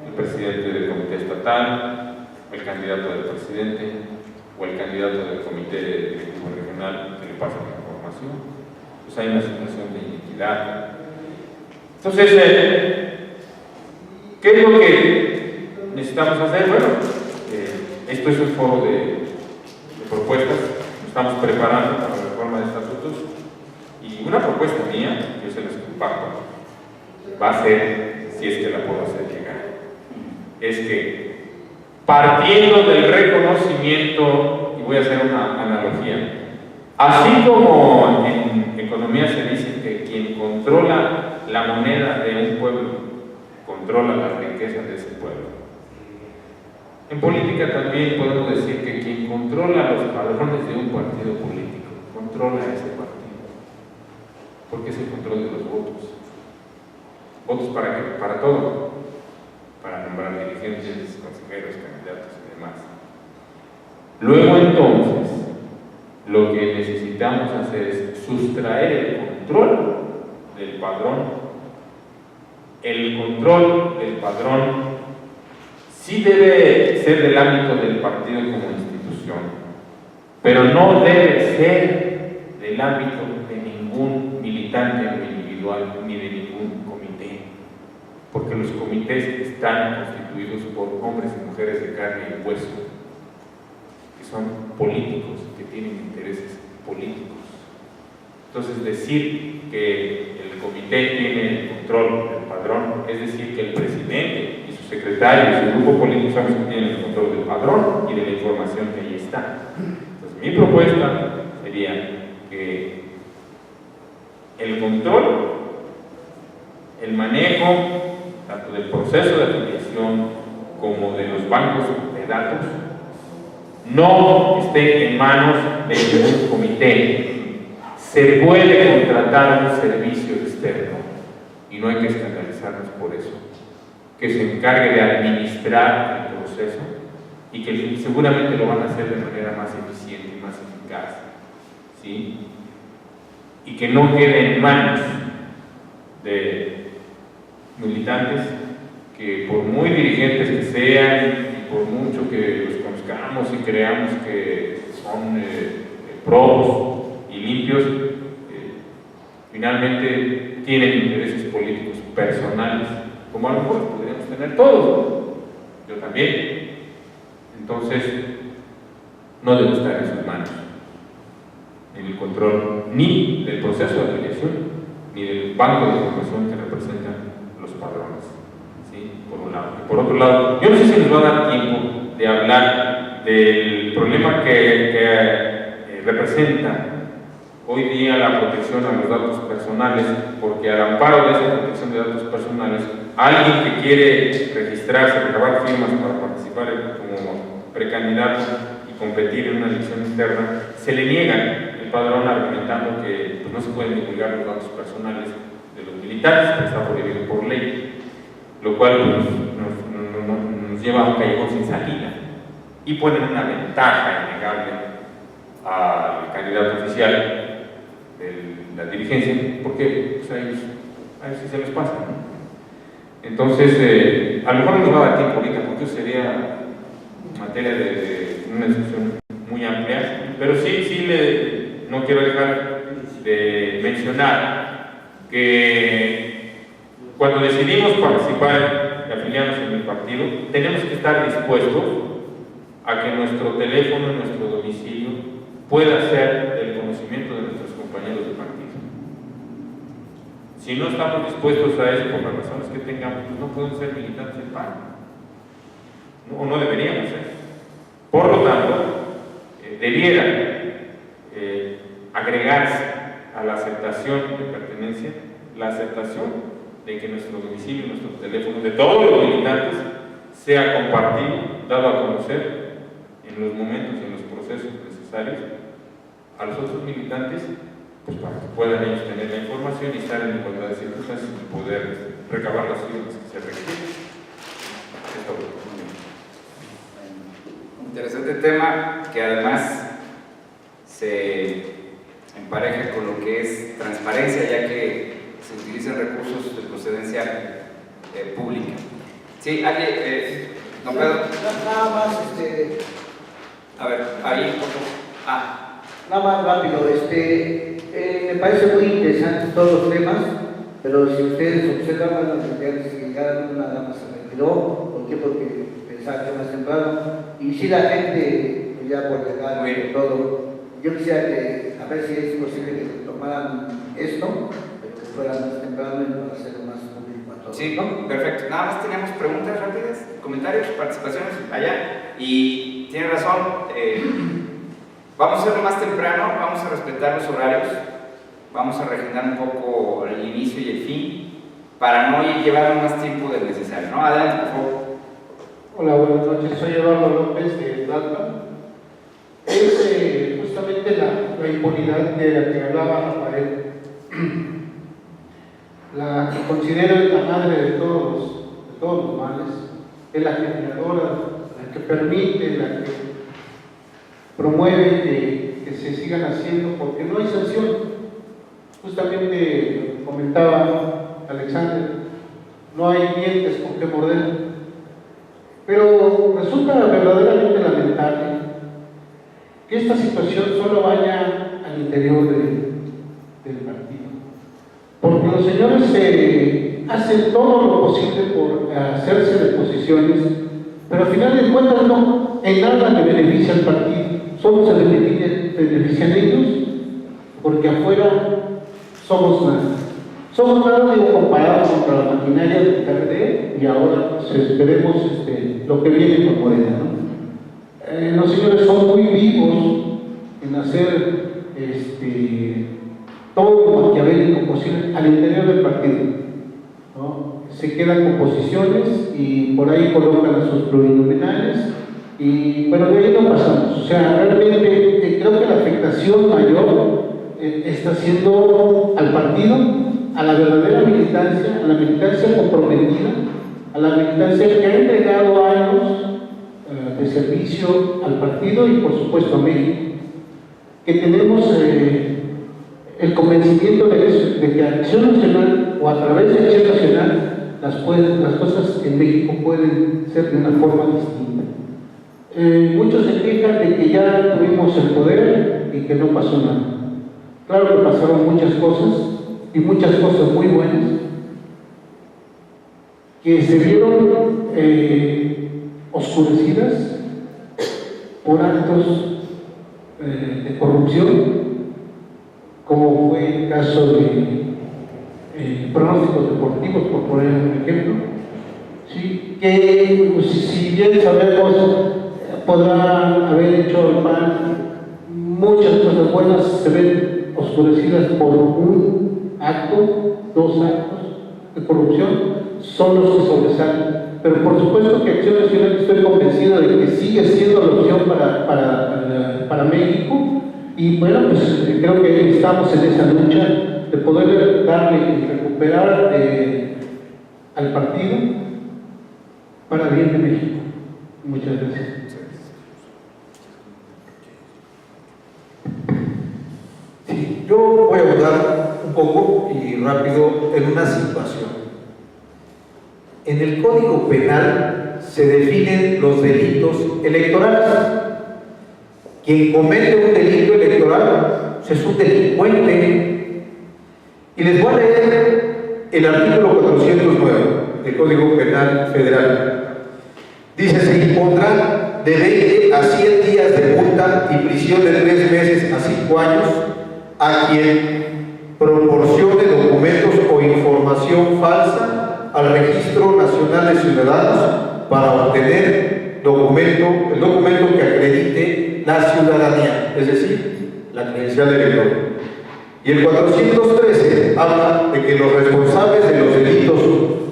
El presidente del comité estatal, el candidato del presidente o el candidato del comité directivo regional que le pasa la información. Pues hay una situación de iniquidad. Entonces, ¿qué es lo que necesitamos hacer? Bueno, esto es un foro de propuestas. Nos estamos preparando para la reforma de estatutos y una propuesta mía, yo se las comparto, va a ser, si es que la puedo hacer llegar, es que partiendo del reconocimiento, y voy a hacer una analogía, así como en economía se dice que quien controla la moneda de un pueblo controla la riqueza de ese pueblo, en política también podemos decir que quien controla los padrones de un partido político controla ese partido, porque es el control de los votos. ¿Votos para qué? Para todo, para nombrar dirigentes, consejeros, candidatos y demás. Luego entonces, lo que necesitamos hacer es sustraer el control del padrón. El control del padrón sí debe ser del ámbito del partido como institución, pero no debe ser del ámbito de ningún militante individual ni de ningún comité, porque los comités están constituidos por hombres y mujeres de carne y hueso, que son políticos, que tienen intereses políticos. Entonces, decir que el comité tiene el control del padrón, es decir, que el presidente y su secretario y su grupo político son los que tienen el control del padrón y de la información que ahí está. Entonces, mi propuesta sería que el control, el manejo, tanto del proceso de afiliación como de los bancos de datos, no esté en manos de ningún comité. Se puede contratar un servicio externo y no hay que escandalizarnos por eso, que se encargue de administrar el proceso y que seguramente lo van a hacer de manera más eficiente y más eficaz, ¿sí? Y que no quede en manos de militantes que, por muy dirigentes que sean y por mucho que los conozcamos y creamos que son probos y limpios, finalmente tienen intereses políticos personales, como a lo mejor podríamos tener todos, ¿no? Yo también. Entonces, no debe estar en sus manos en el control ni del proceso de afiliación ni del banco de información que representan los padrones, ¿sí? Por un lado. Y por otro lado, yo no sé si nos va a dar tiempo de hablar del problema que representa hoy día la protección a los datos personales, porque al amparo de esa protección de datos personales, alguien que quiere registrarse, recabar firmas para participar como precandidato y competir en una elección interna, se le niega el padrón argumentando que pues, no se pueden divulgar los datos personales de los militantes, que está prohibido por ley, lo cual pues, nos lleva a un callejón sin salida y ponen una ventaja innegable al candidato oficial de la dirigencia, porque pues, a ellos sí se les pasa, ¿no? Entonces, a lo mejor no nos va a dar tiempo ahorita, porque eso sería materia de una discusión muy amplia, pero sí no quiero dejar de mencionar que cuando decidimos participar y afiliarnos en el partido, tenemos que estar dispuestos a que nuestro teléfono, nuestro domicilio, pueda ser del conocimiento de nuestros compañeros de partido. Si no estamos dispuestos a eso, por las razones que tengamos, pues no pueden ser militantes del PAN, o no deberíamos ser. Por lo tanto, debiera agregarse a la aceptación de pertenencia la aceptación de que nuestro domicilio, nuestro teléfono, de todos los militantes, sea compartido, dado a conocer en los momentos y en los procesos necesarios a los otros militantes, pues para que puedan ellos tener la información y estar en igualdad de circunstancias y poder recabar las firmas que se requieren. Interesante tema que además se empareja con lo que es transparencia, ya que se utilizan recursos de procedencia pública. Sí, alguien, don Pedro. Nada más, A ver, ahí, por favor. Nada más rápido, me parece muy interesante todos los temas, pero si ustedes observan, bueno, que llegaron una dama se retiró, ¿por qué? Porque pensaba que más temprano, y si la gente, pues ya por llegar y todo, yo quisiera a ver si es posible que tomaran esto, pero que fuera más temprano y para hacerlo más público a todos. Sí, ¿no? Perfecto. Nada más teníamos preguntas rápidas, comentarios, participaciones allá, y tiene razón. Vamos a hacerlo más temprano, vamos a respetar los horarios, vamos a reagendar un poco el inicio y el fin para no llevar más tiempo del necesario, ¿no? Adelante, por favor. Hola, buenas noches. Soy Eduardo López de Tlalpan. Es justamente la impunidad de la que hablaba Rafael, la que considero la madre de todos los males, es la generadora, la que permite, la que promueve que se sigan haciendo, porque no hay sanción. Justamente comentaba Alexander, no hay dientes con que morder. Pero resulta verdaderamente lamentable que esta situación solo vaya al interior del partido, porque los señores hacen todo lo posible por hacerse de posiciones, pero al final de cuentas no, en nada le beneficia al partido. Solo se benefician ellos, porque afuera somos nada. Somos nada, digo, comparados contra la maquinaria del PRD, y ahora pues, esperemos lo que viene con Morena, ¿no? Los señores son muy vivos en hacer todo lo maquiavélico posible al interior del partido, ¿no? Se quedan con posiciones y por ahí colocan a sus plurinominales. Pero de ahí no pasamos, o sea, realmente creo que la afectación mayor está siendo al partido, a la verdadera militancia, a la militancia comprometida, a la militancia que ha entregado años de servicio al partido y por supuesto a México, que tenemos el convencimiento de que Acción Nacional o a través de Acción Nacional las cosas en México pueden ser de una forma distinta. Muchos se quejan de que ya tuvimos el poder y que no pasó nada. Claro que pasaron muchas cosas y muchas cosas muy buenas que se vieron oscurecidas por actos de corrupción, como fue el caso de pronósticos deportivos, por poner un ejemplo, ¿sí? Que pues, si bien sabemos podrán haber hecho al PAN muchas cosas buenas, se ven oscurecidas por un acto, 2 actos de corrupción, son los que sobresalen. Pero por supuesto que Acción Nacional, estoy convencido de que sigue siendo la opción para México, y bueno, pues creo que estamos en esa lucha de poder darle y recuperar al partido para bien de México. Muchas gracias. Sí, yo voy a abordar un poco y rápido en una situación. En el Código Penal se definen los delitos electorales. Quien comete un delito electoral es un delincuente. Y les voy a leer el artículo 409 del Código Penal Federal. Dice: se impondrá de 20 a 100 días de multa y prisión de 3 meses a 5 años a quien proporcione documentos o información falsa al Registro Nacional de Ciudadanos para obtener el documento que acredite la ciudadanía, es decir, la credencial del elector. Y el 413 habla de que los responsables de los delitos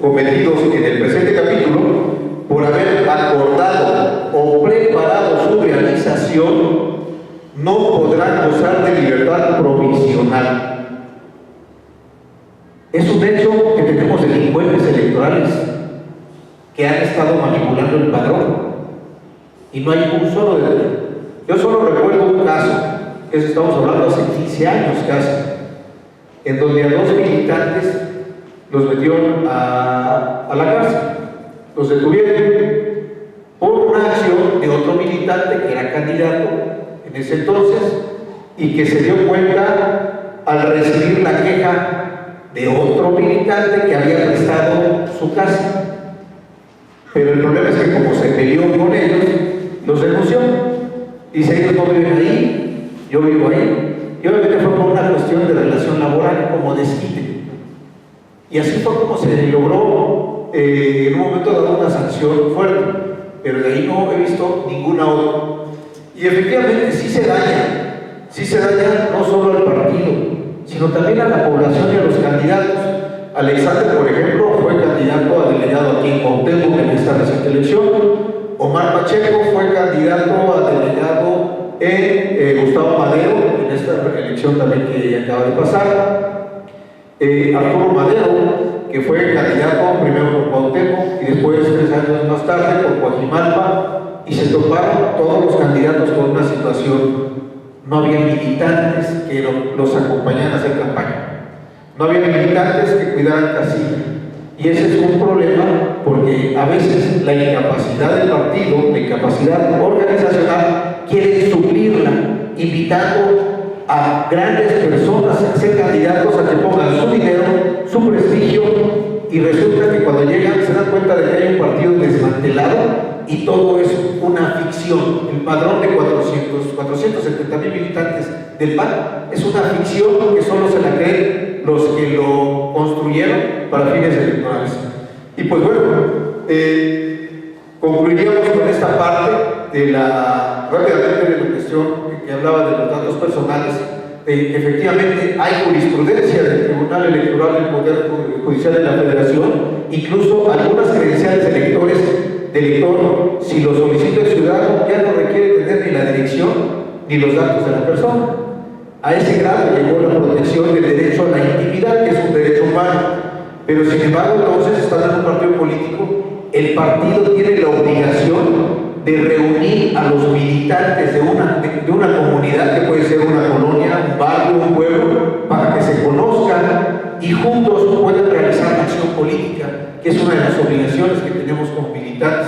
cometidos en el presente capítulo, por haber acordado o preparado su realización, no podrán gozar de libertad provisional. Es un hecho que tenemos delincuentes electorales que han estado manipulando el padrón y no hay un solo de ellos. Yo solo recuerdo un caso, que estamos hablando hace 15 años casi, en donde a 2 militantes los metieron a la cárcel. Los detuvieron por una acción de otro militante que era candidato en ese entonces y que se dio cuenta al recibir la queja de otro militante que había prestado su casa. Pero el problema es que como se peleó con ellos, los denunció. Dice: ellos no viven ahí, yo vivo ahí. Y obviamente fue por una cuestión de relación laboral, como desquite. Y así fue como se logró en un momento dado una sanción fuerte, pero de ahí no he visto ninguna otra. Y efectivamente sí se daña no solo al partido, sino también a la población y a los candidatos. Alexander, por ejemplo, fue candidato a delegado aquí en Cuauhtémoc en esta reciente elección. Omar Pacheco fue candidato a delegado en Gustavo Madero en esta elección también que acaba de pasar. Arturo Madero, que fue candidato primero por Cuauhtémoc y después 3 años más tarde por Coajimalpa, y se toparon todos los candidatos con una situación. No había militantes que los acompañaran a hacer campaña. No había militantes que cuidaran casilla. Y ese es un problema porque a veces la incapacidad del partido, la incapacidad organizacional, quiere suplirla, invitando a grandes personas a ser candidatos a que pongan su dinero, su prestigio, y resulta que cuando llegan se dan cuenta de que hay un partido desmantelado y todo es una ficción. El padrón de 470,000 militantes del PAN es una ficción que solo se la creen los que lo construyeron para fines electorales. Y pues bueno, concluiríamos con esta parte de rápidamente de la cuestión que hablaba de los datos personales. Efectivamente hay jurisprudencia del Tribunal Electoral del Poder Judicial de la Federación, incluso algunas credenciales de elector, si lo solicita el ciudadano, ya no requiere tener ni la dirección ni los datos de la persona. A ese grado llegó la protección del derecho a la intimidad, que es un derecho humano. Pero sin embargo, entonces, estando en un partido político, el partido tiene la obligación de reunir a los militantes de una comunidad, que puede ser una colonia, un barrio, un pueblo, para que se conozcan y juntos puedan realizar la acción política, que es una de las obligaciones que tenemos como militantes,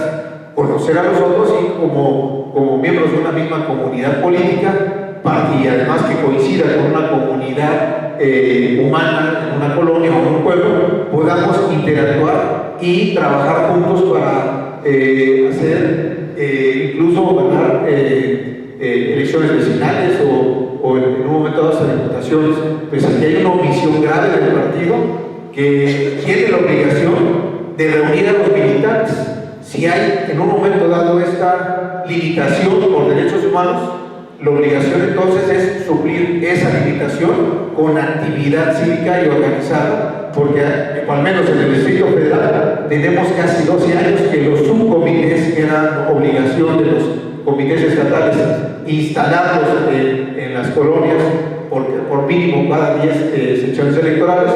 conocer a los otros y como miembros de una misma comunidad política, y además que coincida con una comunidad humana, en una colonia o en un pueblo, podamos interactuar y trabajar juntos para hacer, incluso ganar elecciones vecinales o en un momento dado hasta diputaciones. Pues aquí hay una omisión grave del partido que tiene la obligación de reunir a los militantes. Si hay en un momento dado esta limitación por derechos humanos, la obligación entonces es suplir esa limitación con actividad cívica y organizada, porque al menos en el Distrito Federal tenemos casi 12 años que los subcomités, que eran obligación de los comités estatales, instalarlos en las colonias por mínimo cada 10 secciones electorales,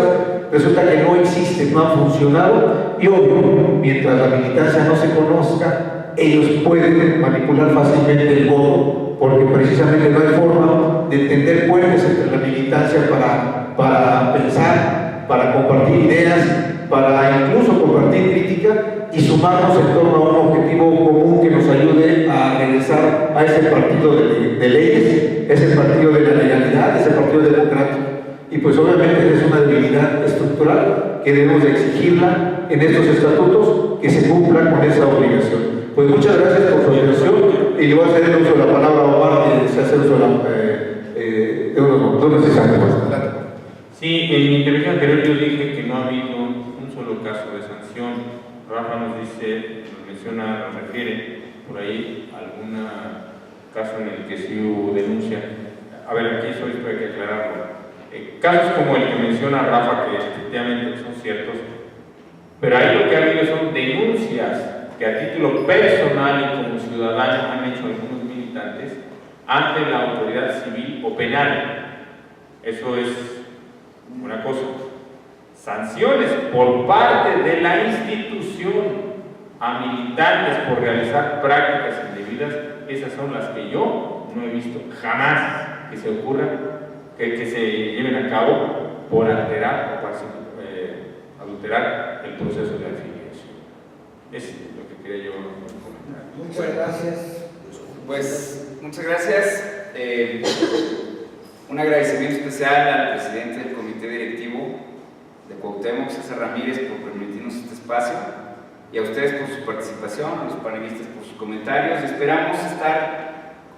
resulta que no existen, no han funcionado, y obvio, mientras la militancia no se conozca, ellos pueden manipular fácilmente el voto, porque precisamente no hay forma de tender puentes entre la militancia para pensar, para compartir ideas, para incluso compartir crítica y sumarnos en torno a un objetivo común que nos ayude a regresar a ese partido de leyes, ese partido de la legalidad, ese partido democrático. Y pues obviamente es una debilidad estructural que debemos de exigirla en estos estatutos, que se cumpla con esa obligación. Pues muchas gracias por su atención y le voy a hacer el uso de la palabra a Omar, que se hace uso de unos instantes más. Sí, en mi intervención anterior yo dije que no ha habido un solo caso de sanción. Rafa nos dice, nos menciona, nos refiere por ahí algún caso en el que sí hubo denuncia. A ver, aquí esto hay que aclararlo. Casos como el que menciona Rafa, que efectivamente son ciertos, pero ahí lo que ha habido son denuncias que a título personal y como ciudadano han hecho algunos militantes ante la autoridad civil o penal. Eso es una cosa. Sanciones por parte de la institución a militantes por realizar prácticas indebidas, esas son las que yo no he visto jamás que se ocurra que se lleven a cabo por alterar o adulterar el proceso de afiliación. Es lo que quería yo comentar. Muchas gracias. Pues muchas gracias. Un agradecimiento especial al presidente del comité directivo de Cuauhtémoc, César Ramírez, por permitirnos este espacio, y a ustedes por su participación, a los panelistas por sus comentarios. Esperamos estar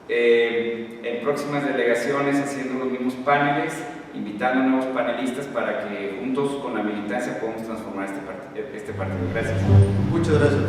en próximas delegaciones haciendo los mismos paneles, invitando a nuevos panelistas para que juntos con la militancia podamos transformar este partido. Gracias. Muchas gracias.